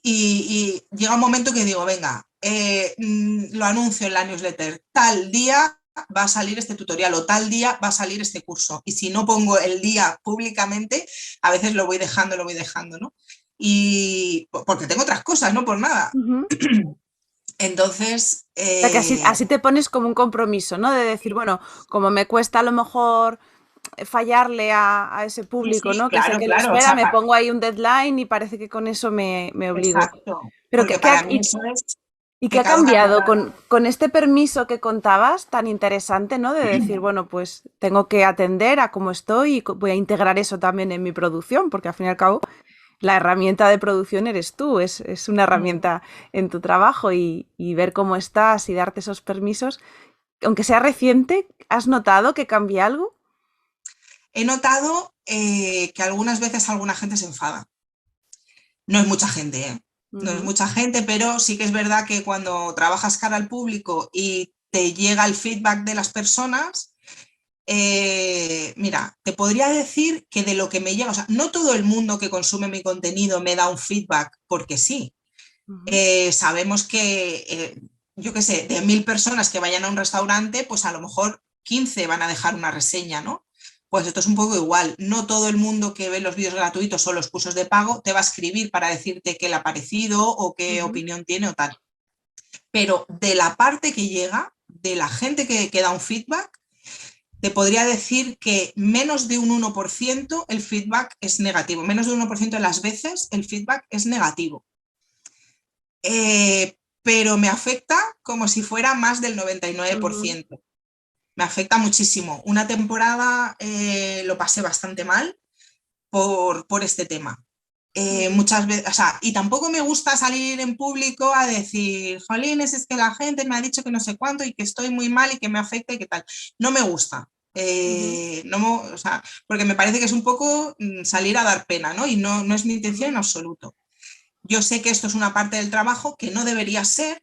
Y llega un momento que digo, venga, lo anuncio en la newsletter, tal día va a salir este tutorial o tal día va a salir este curso. Y si no pongo el día públicamente, a veces lo voy dejando, ¿no? Y porque tengo otras cosas, no por nada. Ujú. Entonces, O sea, que así te pones como un compromiso, ¿no? De decir, bueno, como me cuesta a lo mejor fallarle a ese sí, público, sí, ¿no? Que sé claro, que lo claro, o espera, sea, me pongo ahí un deadline y parece que con eso me obligo. exacto, Pero porque para mí eso es ¿y qué ha pecado cambiado capital. con este permiso que contabas tan interesante, ¿no? De decir, bueno, pues tengo que atender a cómo estoy y voy a integrar eso también en mi producción, porque al fin y al cabo la herramienta de producción eres tú, es una herramienta en tu trabajo y ver cómo estás y darte esos permisos. Aunque sea reciente, ¿has notado que cambia algo? He notado que algunas veces alguna gente se enfada. No es mucha gente, ¿eh? No es Ujú, mucha gente, pero sí que es verdad que cuando trabajas cara al público y te llega el feedback de las personas, mira, te podría decir que de lo que me llega, o sea, no todo el mundo que consume mi contenido me da un feedback porque sí. ujú, Sabemos que, yo qué sé, de 1000 personas que vayan a un restaurante, pues a lo mejor 15 van a dejar una reseña, ¿no? Pues esto es un poco igual. No todo el mundo que ve los vídeos gratuitos o los cursos de pago te va a escribir para decirte qué le ha parecido o qué ujú, opinión tiene o tal. Pero de la parte que llega, de la gente que da un feedback, te podría decir que menos de un 1% el feedback es negativo. Menos de un 1% de las veces el feedback es negativo. Pero me afecta como si fuera más del ujú, 99%. Me afecta muchísimo. Una temporada lo pasé bastante mal por este tema. ujú, Muchas veces, o sea, y tampoco me gusta salir en público a decir, jolines, es que la gente me ha dicho que no sé cuánto y que estoy muy mal y que me afecta y qué tal. No me gusta. ujú, No, o sea, porque me parece que es un poco salir a dar pena, ¿no? Y no, no es mi intención ujú, en absoluto. Yo sé que esto es una parte del trabajo que no debería ser,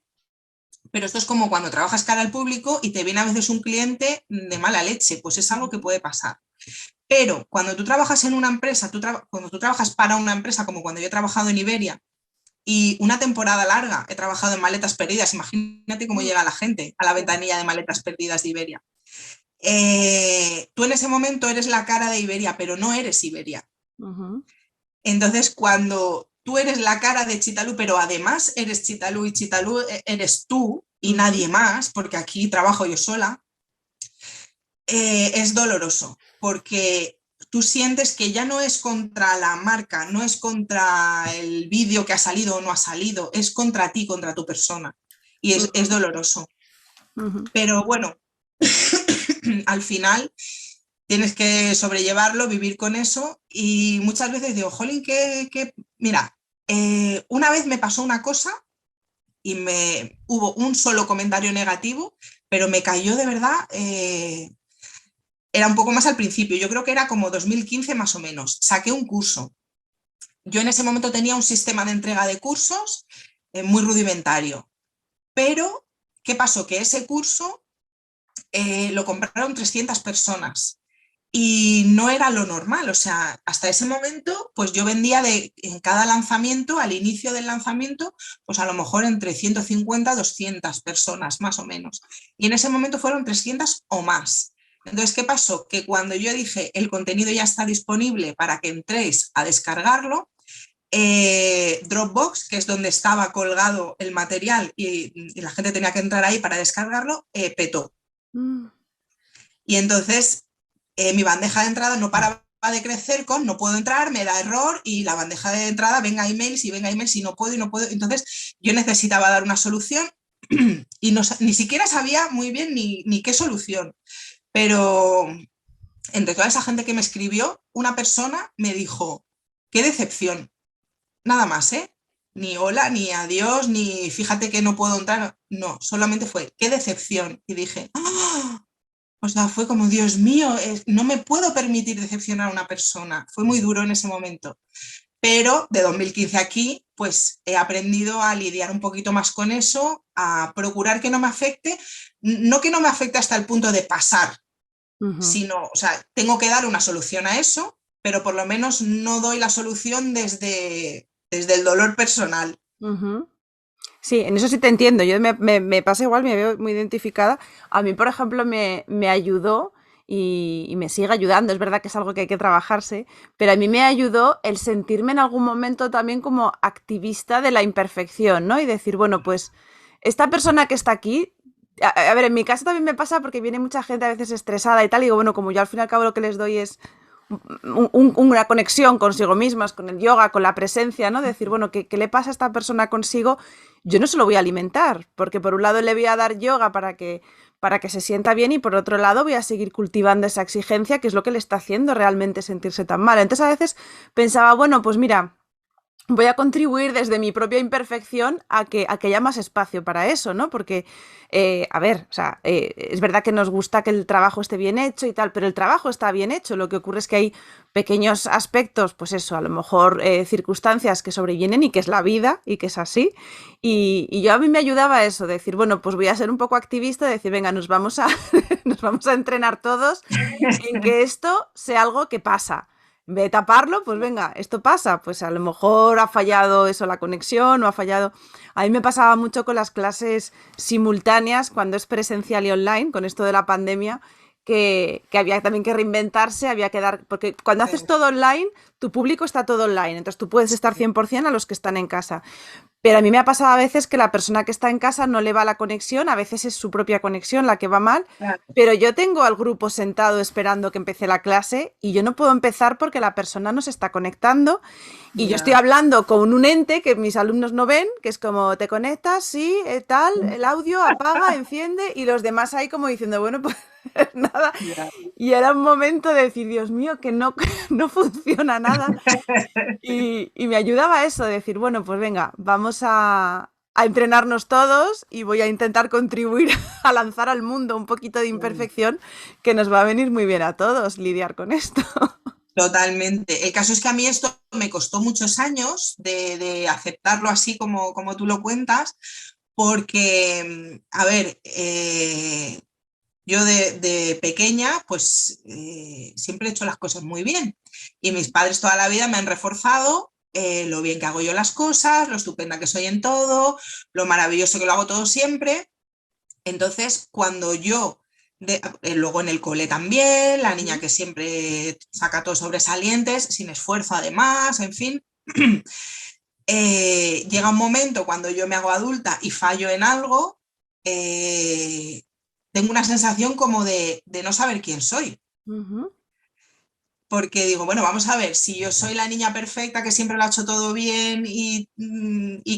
pero esto es como cuando trabajas cara al público y te viene a veces un cliente de mala leche, pues es algo que ujú, puede pasar. Pero cuando tú trabajas en una empresa, cuando tú trabajas para una empresa, como cuando yo he trabajado en Iberia, y una temporada larga he trabajado en maletas perdidas, imagínate cómo ujú. llega la gente a la Sí. ventanilla de maletas perdidas de Iberia. Tú en ese momento eres la cara de Iberia, pero no eres Iberia. Ujú, Entonces, cuando tú eres la cara de Chitalú, pero además eres Chitalú y Chitalú eres tú y ujú, nadie más, porque aquí trabajo yo sola, es doloroso, porque tú sientes que ya no es contra la marca, no es contra el vídeo que ha salido o no ha salido, es contra ti, contra tu persona. Y es ujú, doloroso. ujú, Pero bueno, al final tienes que sobrellevarlo, vivir con eso y muchas veces digo, jolín, mira, una vez me pasó una cosa y hubo un solo comentario negativo, pero me cayó de verdad, era un poco más al principio, yo creo que era como 2015 más o menos, saqué un curso. Yo en ese momento tenía un sistema de entrega de cursos muy rudimentario, pero ¿qué pasó? Que ese curso lo compraron 300 personas y no era lo normal, o sea, hasta ese momento, pues yo vendía en cada lanzamiento, al inicio del lanzamiento, pues a lo mejor entre 150 a 200 personas, más o menos. Y en ese momento fueron 300 o más. Entonces, ¿qué pasó? Que cuando yo dije, el contenido ya está disponible para que entréis a descargarlo, Dropbox, que es donde estaba colgado el material y la gente tenía que entrar ahí para descargarlo, petó. mm, Y entonces mi bandeja de entrada no paraba de crecer con no puedo entrar, me da error y la bandeja de entrada venga emails y venga emails y no puedo y no puedo. Entonces yo necesitaba dar una solución y no, ni siquiera sabía muy bien ni qué solución. Pero entre toda esa gente que me escribió, una persona me dijo, qué decepción, nada más, ¿eh? Ni hola, ni adiós, ni fíjate que no puedo entrar. No, solamente fue, qué decepción. Y dije, ¡ah! O sea, fue como, Dios mío, no me puedo permitir decepcionar a una persona. Fue muy duro en ese momento. Pero de 2015 aquí, pues he aprendido a lidiar un poquito más con eso, a procurar que no me afecte, no que no me afecte hasta el punto de pasar, sino, o sea, tengo que dar una solución a eso, pero por lo menos no doy la solución desde el dolor personal. Ujú. Sí, en eso sí te entiendo. Yo me pasa igual, me veo muy identificada. A mí, por ejemplo, me ayudó y me sigue ayudando. Es verdad que es algo que hay que trabajarse, pero a mí me ayudó el sentirme en algún momento también como activista de la imperfección, ¿no? Y decir, bueno, pues esta persona que está aquí, a ver, en mi caso también me pasa porque viene mucha gente a veces estresada y tal, y digo, bueno, como yo al fin y al cabo lo que les doy es una conexión consigo mismas, con el yoga, con la presencia, ¿no? Decir, bueno, ¿qué le pasa a esta persona consigo? Yo no se lo voy a alimentar, porque por un lado le voy a dar yoga para que se sienta bien y por otro lado voy a seguir cultivando esa exigencia que es lo que le está haciendo realmente sentirse tan mal. Entonces a veces pensaba, bueno, pues mira, voy a contribuir desde mi propia imperfección a que haya más espacio para eso, ¿no? Porque, a ver, o sea, es verdad que nos gusta que el trabajo esté bien hecho y tal, pero el trabajo está bien hecho. Lo que ocurre es que hay pequeños aspectos, pues eso, a lo mejor circunstancias que sobrevienen y que es la vida y que es así. Y yo a mí me ayudaba eso, decir, bueno, pues voy a ser un poco activista, decir, venga, nos vamos a entrenar todos en que esto sea algo que pasa. En vez de taparlo, pues venga, esto pasa. Pues a lo mejor ha fallado eso la conexión o ha fallado. A mí me pasaba mucho con las clases simultáneas cuando es presencial y online, con esto de la pandemia, que había también que reinventarse, había que dar. Porque cuando haces todo online, tu público está todo online. Entonces tú puedes estar 100% a los que están en casa. Pero a mí me ha pasado a veces que la persona que está en casa no le va la conexión, a veces es su propia conexión la que va mal, pero yo tengo al grupo sentado esperando que empiece la clase y yo no puedo empezar porque la persona no se está conectando y yo estoy Ya. hablando con un ente que mis alumnos no ven, que es como te conectas, sí, tal, el audio, apaga, enciende y los demás ahí como diciendo, bueno, pues nada. Ya. Y era un momento de decir, Dios mío, que no, no funciona nada. Y me ayudaba a eso, de decir, bueno, pues venga, vamos a entrenarnos todos y voy a intentar contribuir a lanzar al mundo un poquito de imperfección que nos va a venir muy bien a todos lidiar con esto. Totalmente. El caso es que a mí esto me costó muchos años de aceptarlo así como tú lo cuentas, porque, a ver, yo de pequeña, pues siempre he hecho las cosas muy bien y mis padres toda la vida me han reforzado lo bien que hago yo las cosas, lo estupenda que soy en todo, lo maravilloso que lo hago todo siempre. Entonces, cuando yo, luego en el cole también, la niña que siempre saca todos sobresalientes, sin esfuerzo además, en fin, llega un momento cuando yo me hago adulta y fallo en algo, eh, tengo una sensación como de no saber quién soy. Porque digo, bueno, vamos a ver, si yo soy la niña perfecta que siempre lo ha hecho todo bien y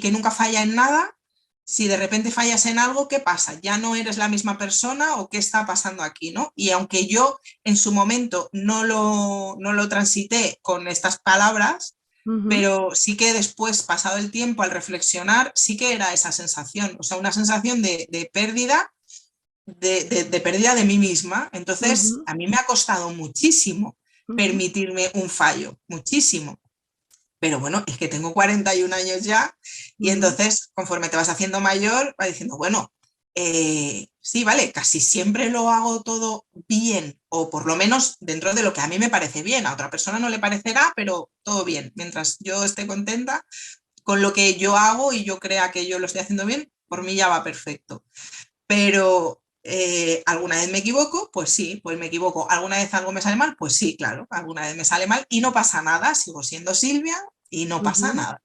que nunca falla en nada, si de repente fallas en algo, ¿qué pasa? ¿Ya no eres la misma persona o qué está pasando aquí, no? Y aunque yo en su momento no lo transité con estas palabras, pero sí que después, pasado el tiempo, al reflexionar, sí que era esa sensación, o sea, una sensación de pérdida, de pérdida de mí misma. Entonces, a mí me ha costado muchísimo permitirme un fallo, muchísimo. Pero bueno, es que tengo 41 años ya y entonces conforme te vas haciendo mayor, vas diciendo, bueno, sí, vale, casi siempre lo hago todo bien o por lo menos dentro de lo que a mí me parece bien. A otra persona no le parecerá, pero todo bien. Mientras yo esté contenta con lo que yo hago y yo crea que yo lo estoy haciendo bien, por mí ya va perfecto. Pero alguna vez me equivoco, pues sí, pues me equivoco. ¿Alguna vez algo me sale mal? Pues sí, claro, alguna vez me sale mal y no pasa nada, sigo siendo Silvia y no pasa nada.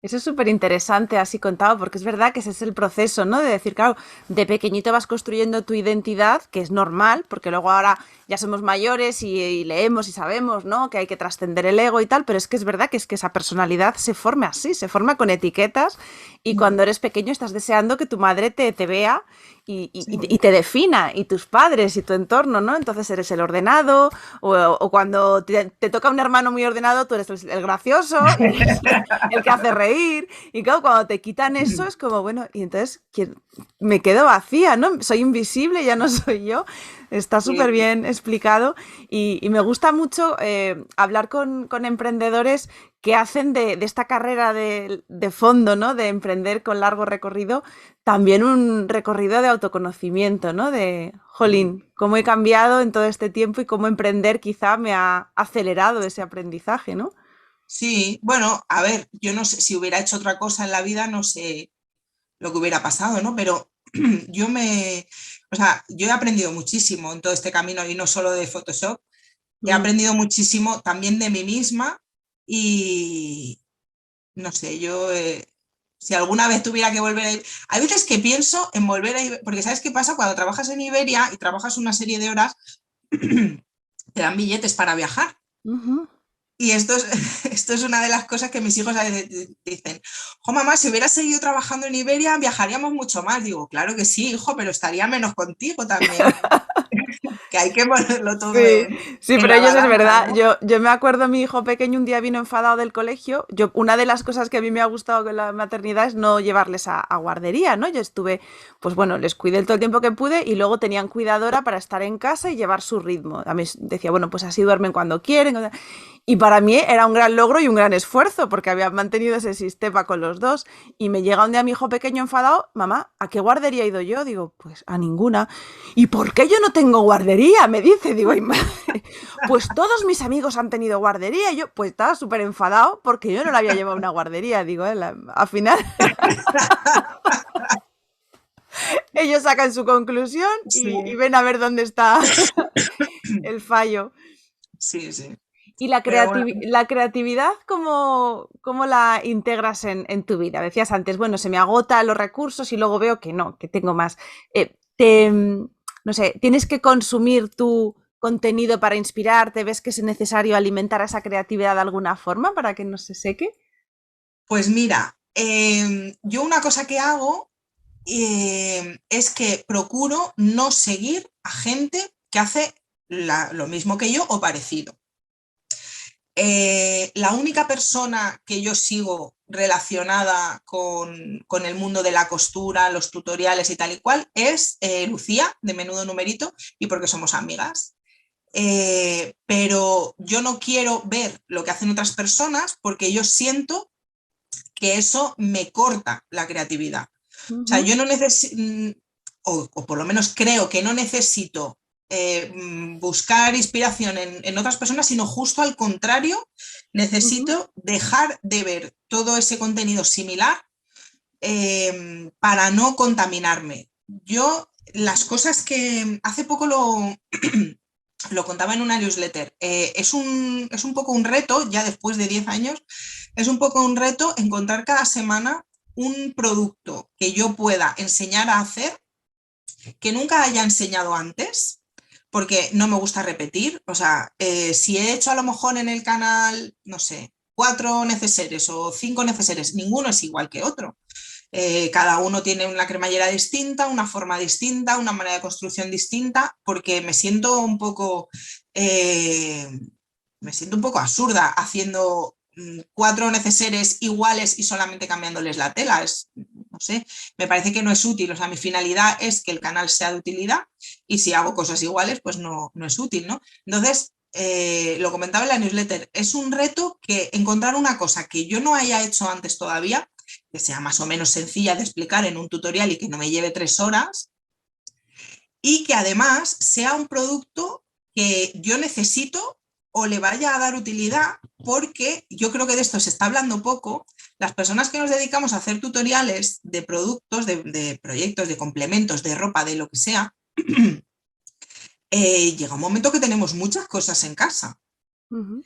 Eso es súper interesante así contado, porque es verdad que ese es el proceso, ¿no? De decir, claro, de pequeñito vas construyendo tu identidad, que es normal, porque luego ahora ya somos mayores y leemos y sabemos, ¿no? Que hay que trascender el ego y tal, pero es que es verdad que es que esa personalidad se forma así, se forma con etiquetas y cuando eres pequeño estás deseando que tu madre te vea y te defina, y tus padres y tu entorno, ¿no? Entonces eres el ordenado, o cuando te toca un hermano muy ordenado, tú eres el gracioso, eres el que hace reír. Y claro, cuando te quitan eso es como, bueno, y entonces me quedo vacía, ¿no? Soy invisible, ya no soy yo. Está súper Sí. bien explicado y me gusta mucho hablar con emprendedores que hacen de esta carrera de fondo, ¿no? De emprender con largo recorrido, también un recorrido de autoconocimiento, ¿no? De, jolín, cómo he cambiado en todo este tiempo y cómo emprender quizá me ha acelerado ese aprendizaje, ¿no? Sí, bueno, a ver, yo no sé si hubiera hecho otra cosa en la vida, no sé lo que hubiera pasado, ¿no? Pero o sea, yo he aprendido muchísimo en todo este camino y no solo de Photoshop, he Mm. aprendido muchísimo también de mí misma y no sé, si alguna vez tuviera que volver a ir, hay veces que pienso en volver a ir, porque ¿sabes qué pasa? Cuando trabajas en Iberia y trabajas una serie de horas, te dan billetes para viajar. Ujú. Y esto es una de las cosas que mis hijos a veces dicen, jo mamá, si hubieras seguido trabajando en Iberia viajaríamos mucho más. Digo, claro que sí, hijo, pero estaría menos contigo también, que hay que ponerlo todo Sí, sí, en pero la ellos es balanza, verdad. ¿no? Yo me acuerdo, mi hijo pequeño un día vino enfadado del colegio. Una de las cosas que a mí me ha gustado con la maternidad es no llevarles a guardería, ¿no? Yo estuve, pues bueno, les cuidé todo el tiempo que pude y luego tenían cuidadora para estar en casa y llevar su ritmo. A mí decía, bueno, pues así duermen cuando quieren. Y para mí era un gran logro y un gran esfuerzo porque había mantenido ese sistema con los dos. Y me llega un día mi hijo pequeño enfadado, mamá, ¿a qué guardería he ido yo? Digo, pues a ninguna. ¿Y por qué yo no tengo guardería? Me dice, digo, ay, madre, pues todos mis amigos han tenido guardería. Y yo, pues estaba súper enfadado porque yo no la había llevado a una guardería. Digo, al final ellos sacan su conclusión y Sí, ven a ver dónde está el fallo. sí, sí. ¿Y la, Pero bueno, la creatividad cómo la integras en tu vida? Decías antes, bueno, se me agota los recursos y luego veo que no, que tengo más. No sé, ¿tienes que consumir tu contenido para inspirarte? ¿Ves que es necesario alimentar a esa creatividad de alguna forma para que no se seque? pues mira, yo una cosa que hago es que procuro no seguir a gente que hace lo mismo que yo o parecido. La única persona que yo sigo relacionada con el mundo de la costura, los tutoriales y tal y cual es Lucía, de Menudo Numerito, y porque somos amigas. Pero yo no quiero ver lo que hacen otras personas porque yo siento que eso me corta la creatividad. O sea, Ujú, yo no necesito, o por lo menos creo que no necesito buscar inspiración en otras personas, sino justo al contrario, ujú, necesito dejar de ver todo ese contenido similar para no contaminarme. Yo, las cosas que hace poco lo contaba en una newsletter, es un poco un reto, ya después de 10 años, es un poco un reto encontrar cada semana un producto que yo pueda enseñar a hacer que nunca haya enseñado antes, porque no me gusta repetir. O sea, si he hecho a lo mejor en el canal, no sé, 4 neceseres o 5 neceseres, ninguno es igual que otro. Cada uno tiene una cremallera distinta, una forma distinta, una manera de construcción distinta, porque eh, me siento un poco absurda haciendo 4 neceseres iguales y solamente cambiándoles la tela. No sé, me parece que no es útil. O sea, mi finalidad es que el canal sea de utilidad y si hago cosas iguales, pues no es útil, ¿no? Entonces, lo comentaba en la newsletter, es un reto que encontrar una cosa que yo no haya hecho antes todavía, que sea más o menos sencilla de explicar en un tutorial y que no me lleve 3 horas, y que además sea un producto que yo necesito o le vaya a dar utilidad, porque yo creo que de esto se está hablando poco. Las personas que nos dedicamos a hacer tutoriales de productos, de proyectos, de complementos, de ropa, de lo que sea, llega un momento que tenemos muchas cosas en casa. ujú.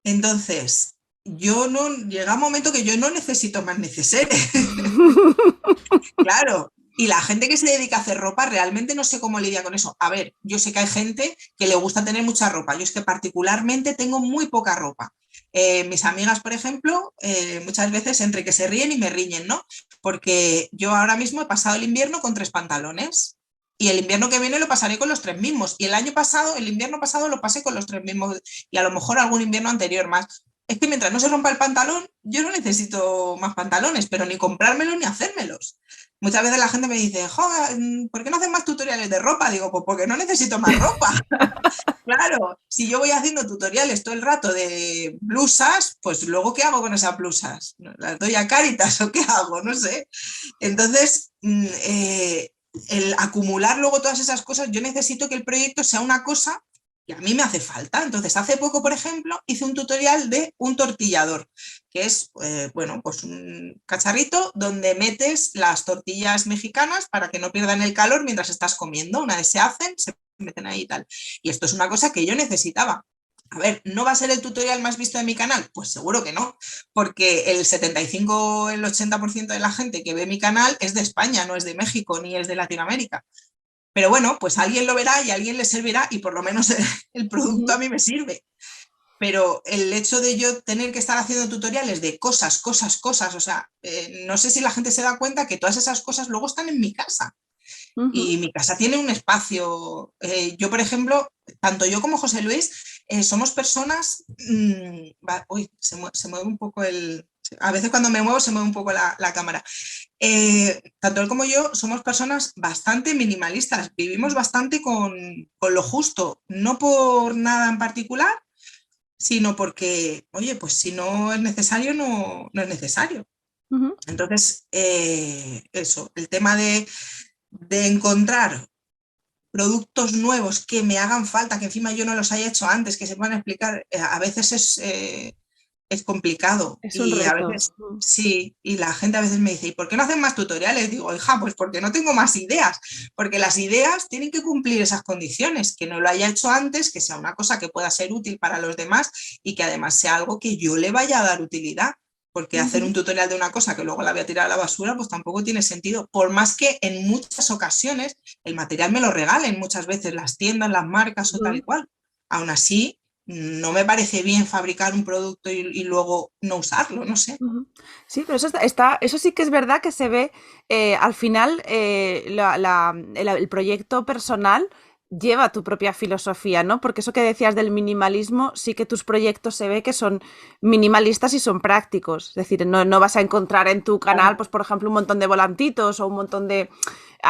Entonces, llega un momento que yo no necesito más neceseres. Claro, y la gente que se dedica a hacer ropa realmente no sé cómo lidia con eso. A ver, yo sé que hay gente que le gusta tener mucha ropa. Yo es que particularmente tengo muy poca ropa. Mis amigas, por ejemplo, muchas veces entre que se ríen y me riñen, ¿no? Porque yo ahora mismo he pasado el invierno con 3 pantalones. y el invierno que viene lo pasaré con los 3 mismos. Y el invierno pasado lo pasé con los 3 mismos y a lo mejor algún invierno anterior más. Es que mientras no se rompa el pantalón, yo no necesito más pantalones, pero ni comprármelos ni hacérmelos. Muchas veces la gente me dice, joder, ¿por qué no hacen más tutoriales de ropa? Digo, pues porque no necesito más ropa. Claro, si yo voy haciendo tutoriales todo el rato de blusas, pues luego ¿qué hago con esas blusas? ¿Las doy a Cáritas o qué hago? No sé. Entonces, el acumular luego todas esas cosas, yo necesito que el proyecto sea una cosa que a mí me hace falta. Entonces, hace poco, por ejemplo, hice un tutorial de un tortillador, que es, bueno, pues un cacharrito donde metes las tortillas mexicanas para que no pierdan el calor mientras estás comiendo. Una vez se hacen, se meten ahí y tal. Y esto es una cosa que yo necesitaba. A ver, ¿no va a ser el tutorial más visto de mi canal? Pues seguro que no, porque el 75, el 80% de la gente que ve mi canal es de España, no es de México ni es de Latinoamérica. Pero bueno, pues alguien lo verá y a alguien le servirá y por lo menos el producto a mí me sirve. Pero el hecho de yo tener que estar haciendo tutoriales de cosas, o sea, no sé si la gente se da cuenta que todas esas cosas luego están en mi casa. Y mi casa tiene un espacio. Yo, por ejemplo, tanto yo como José Luis, somos personas. Uy, se mueve un poco el. A veces cuando me muevo se mueve un poco la cámara. Tanto él como yo somos personas bastante minimalistas. Vivimos bastante con lo justo, no por nada en particular, sino porque, oye, pues si no es necesario, no es necesario. Entonces, eso, el tema de encontrar productos nuevos que me hagan falta, que encima yo no los haya hecho antes, que se puedan explicar, a veces es complicado. Es un Y a reto. veces sí, y la gente a veces me dice, ¿y por qué no hacen más tutoriales? Digo, hija, pues porque no tengo más ideas, porque las ideas tienen que cumplir esas condiciones, que no lo haya hecho antes, que sea una cosa que pueda ser útil para los demás y que además sea algo que yo le vaya a dar utilidad. Porque hacer un tutorial de una cosa que luego la voy a tirar a la basura, pues tampoco tiene sentido. Por más que en muchas ocasiones el material me lo regalen, muchas veces las tiendas, las marcas o tal y cual. Aún así, no me parece bien fabricar un producto y luego no usarlo, no sé. Sí, pero eso sí que es verdad que se ve al final el proyecto personal lleva tu propia filosofía, ¿no? Porque eso que decías del minimalismo, sí que tus proyectos se ve que son minimalistas y son prácticos. Es decir, no vas a encontrar en tu canal, pues por ejemplo, un montón de volantitos o un montón de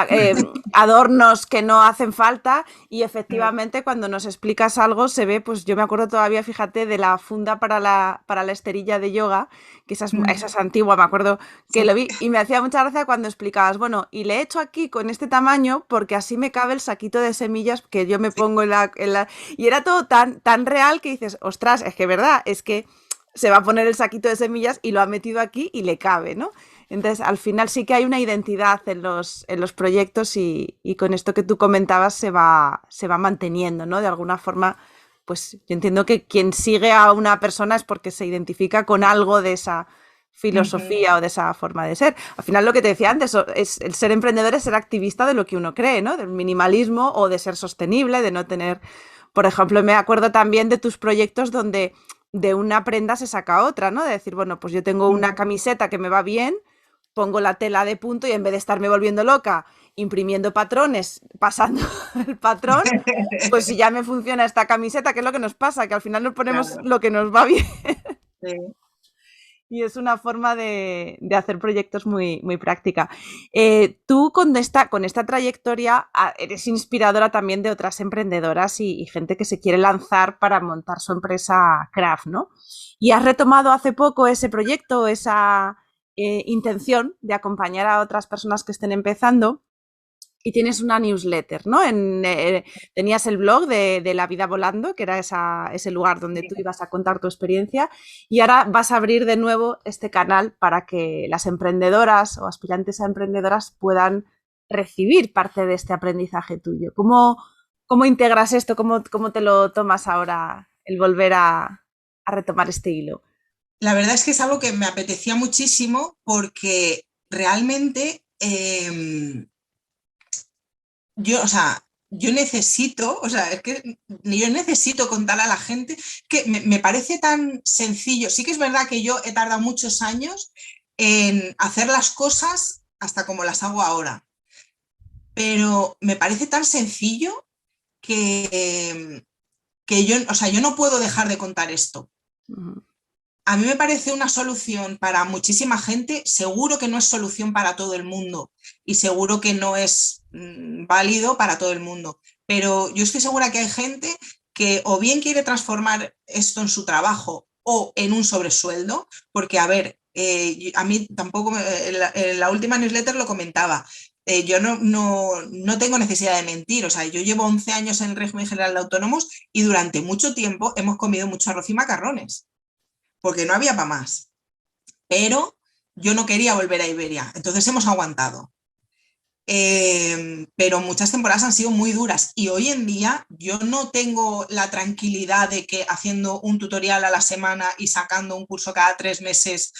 eh, adornos que no hacen falta y efectivamente cuando nos explicas algo se ve, pues yo me acuerdo todavía, fíjate, de la funda para la esterilla de yoga, que esa es antigua, me acuerdo que lo vi y me hacía mucha gracia cuando explicabas, bueno, y le he hecho aquí con este tamaño porque así me cabe el saquito de semillas que yo me pongo Y era todo tan real que dices, ostras, es que verdad, es que se va a poner el saquito de semillas y lo ha metido aquí y le cabe, ¿no? Entonces, al final sí que hay una identidad en los proyectos y con esto que tú comentabas se va manteniendo, ¿no? De alguna forma, pues yo entiendo que quien sigue a una persona es porque se identifica con algo de esa filosofía o de esa forma de ser. Al final lo que te decía antes, es el ser emprendedor es ser activista de lo que uno cree, ¿no? Del minimalismo o de ser sostenible, de no tener... Por ejemplo, me acuerdo también de tus proyectos donde de una prenda se saca otra, ¿no? De decir, bueno, pues yo tengo una camiseta que me va bien, pongo la tela de punto y en vez de estarme volviendo loca imprimiendo patrones, pasando el patrón, pues si ya me funciona esta camiseta, ¿qué es lo que nos pasa? Que al final nos ponemos Claro. lo que nos va bien. Sí. Y es una forma de hacer proyectos muy práctica. Tú con esta trayectoria eres inspiradora también de otras emprendedoras y gente que se quiere lanzar para montar su empresa craft, ¿no? Y has retomado hace poco ese proyecto, esa intención de acompañar a otras personas que estén empezando y tienes una newsletter, ¿no? Tenías el blog de La Vida Volando, que era ese lugar donde tú ibas a contar tu experiencia, y ahora vas a abrir de nuevo este canal para que las emprendedoras o aspirantes a emprendedoras puedan recibir parte de este aprendizaje tuyo. ¿Cómo integras esto? ¿Cómo te lo tomas ahora el volver a retomar este hilo? La verdad es que es algo que me apetecía muchísimo porque realmente o sea, yo necesito, o sea, es que yo necesito contar a la gente que me parece tan sencillo. Sí que es verdad que yo he tardado muchos años en hacer las cosas hasta como las hago ahora. pero me parece tan sencillo que yo, o sea, yo no puedo dejar de contar esto. A mí me parece una solución para muchísima gente, seguro que no es solución para todo el mundo y seguro que no es válido para todo el mundo, pero yo estoy segura que hay gente que o bien quiere transformar esto en su trabajo o en un sobresueldo, porque a ver, a mí tampoco, en la última newsletter lo comentaba, yo no tengo necesidad de mentir, o sea, yo llevo 11 años en el régimen general de autónomos y durante mucho tiempo hemos comido mucho arroz y macarrones porque no había para más. Pero yo no quería volver a Iberia, entonces hemos aguantado. Pero muchas temporadas han sido muy duras y hoy en día yo no tengo la tranquilidad de que haciendo un tutorial a la semana y sacando un curso cada 3 meses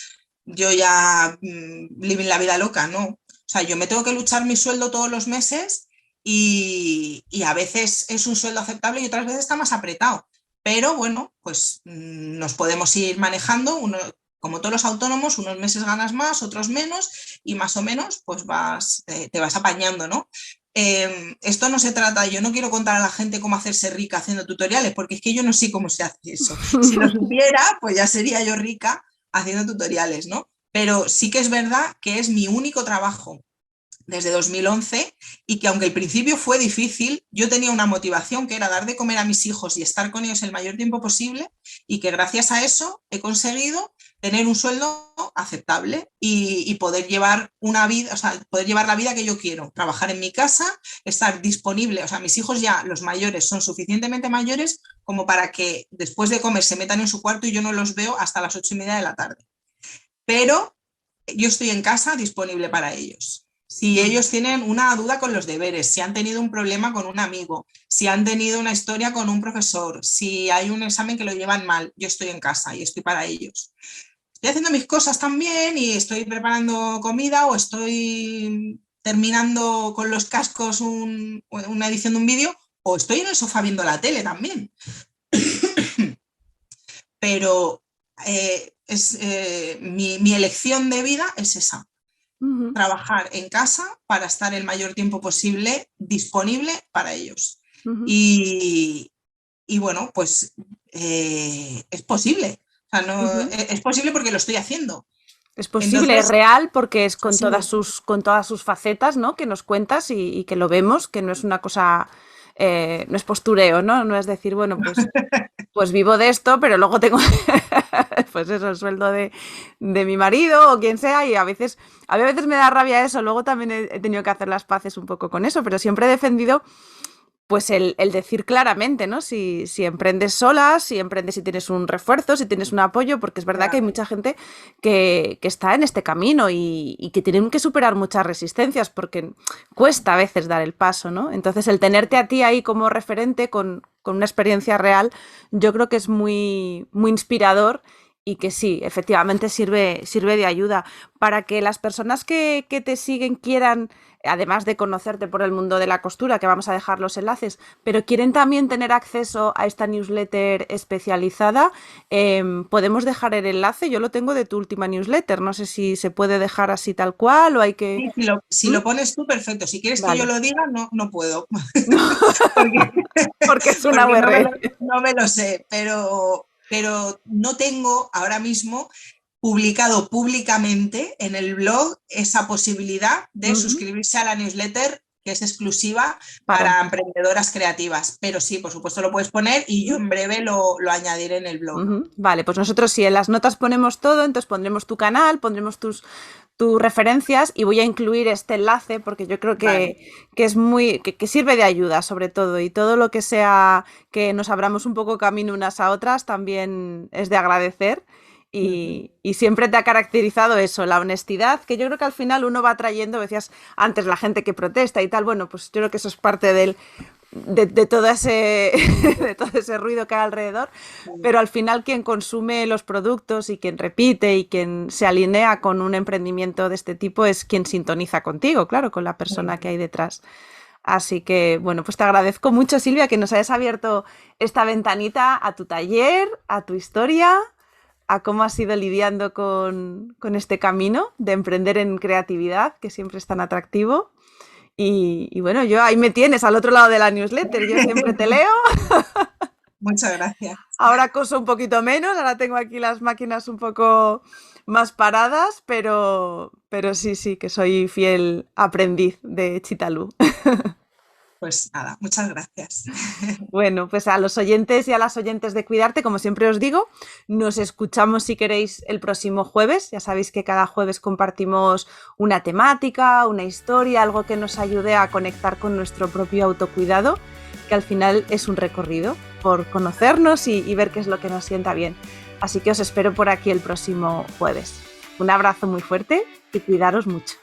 yo ya living la vida loca, ¿no? O sea, yo me tengo que luchar mi sueldo todos los meses y a veces es un sueldo aceptable y otras veces está más apretado. Pero bueno, pues nos podemos ir manejando, como todos los autónomos, unos meses ganas más, otros menos, y más o menos pues te vas apañando, ¿no? Esto no se trata, yo no quiero contar a la gente cómo hacerse rica haciendo tutoriales, porque es que yo no sé cómo se hace eso. Si lo supiera, pues ya sería yo rica haciendo tutoriales, ¿no? Pero sí que es verdad que es mi único trabajo desde 2011 y que aunque al principio fue difícil, yo tenía una motivación que era dar de comer a mis hijos y estar con ellos el mayor tiempo posible y que gracias a eso he conseguido tener un sueldo aceptable y poder llevar una vida, o sea, poder llevar la vida que yo quiero, trabajar en mi casa, estar disponible, o sea, mis hijos ya, los mayores, son suficientemente mayores como para que después de comer se metan en su cuarto y yo no los veo hasta las 8:30 de la tarde. Pero yo estoy en casa disponible para ellos. Si ellos tienen una duda con los deberes, si han tenido un problema con un amigo, si han tenido una historia con un profesor, si hay un examen que lo llevan mal, yo estoy en casa y estoy para ellos. Estoy haciendo mis cosas también y estoy preparando comida o estoy terminando con los cascos una edición de un vídeo o estoy en el sofá viendo la tele también. Pero mi elección de vida es esa. Trabajar en casa para estar el mayor tiempo posible disponible para ellos. Y bueno, pues es posible. O sea, es posible porque lo estoy haciendo. Es posible, entonces, es real porque es con todas sus facetas, ¿no? Que nos cuentas y que lo vemos, que no es una cosa, no es postureo, ¿no? No es decir, bueno, pues vivo de esto, pero luego tengo pues eso, el sueldo de mi marido o quien sea, y a veces me da rabia eso. Luego también he tenido que hacer las paces un poco con eso, pero siempre he defendido pues el decir claramente, ¿no? Si emprendes sola, si emprendes y tienes un refuerzo, si tienes un apoyo, porque es verdad que hay mucha gente que está en este camino y que tienen que superar muchas resistencias porque cuesta a veces dar el paso, ¿no? Entonces el tenerte a ti ahí como referente con una experiencia real, yo creo que es muy, muy inspirador y que sí, efectivamente sirve de ayuda para que las personas que te siguen quieran, además de conocerte por el mundo de la costura, que vamos a dejar los enlaces, pero quieren también tener acceso a esta newsletter especializada, podemos dejar el enlace. Yo lo tengo de tu última newsletter, no sé si se puede dejar así tal cual o hay que... Sí, si lo pones tú, perfecto. Si quieres que yo lo diga, no puedo. porque es una URL. No me lo sé, pero no tengo ahora mismo publicado públicamente en el blog esa posibilidad de suscribirse a la newsletter que es exclusiva para emprendedoras creativas. Pero sí, por supuesto lo puedes poner y yo en breve lo añadiré en el blog. Vale, pues nosotros sí, en las notas ponemos todo, entonces pondremos tu canal, pondremos tus referencias y voy a incluir este enlace porque yo creo que es muy que sirve de ayuda sobre todo, y todo lo que sea que nos abramos un poco camino unas a otras también es de agradecer. Y siempre te ha caracterizado eso, la honestidad, que yo creo que al final uno va trayendo, decías antes, la gente que protesta y tal, bueno, pues yo creo que eso es parte de todo ese ruido que hay alrededor, pero al final quien consume los productos y quien repite y quien se alinea con un emprendimiento de este tipo es quien sintoniza contigo, claro, con la persona que hay detrás. Así que, bueno, pues te agradezco mucho, Silvia, que nos hayas abierto esta ventanita a tu taller, a tu historia, a cómo has ido lidiando con este camino de emprender en creatividad, que siempre es tan atractivo. Y bueno, yo ahí me tienes al otro lado de la newsletter, yo siempre te leo. Muchas gracias. Ahora coso un poquito menos, ahora tengo aquí las máquinas un poco más paradas, pero sí, que soy fiel aprendiz de Chitalú. Pues nada, muchas gracias. Bueno, pues a los oyentes y a las oyentes de Cuidarte, como siempre os digo, nos escuchamos si queréis el próximo jueves. Ya sabéis que cada jueves compartimos una temática, una historia, algo que nos ayude a conectar con nuestro propio autocuidado, que al final es un recorrido por conocernos y ver qué es lo que nos sienta bien. Así que os espero por aquí el próximo jueves. Un abrazo muy fuerte y cuidaros mucho.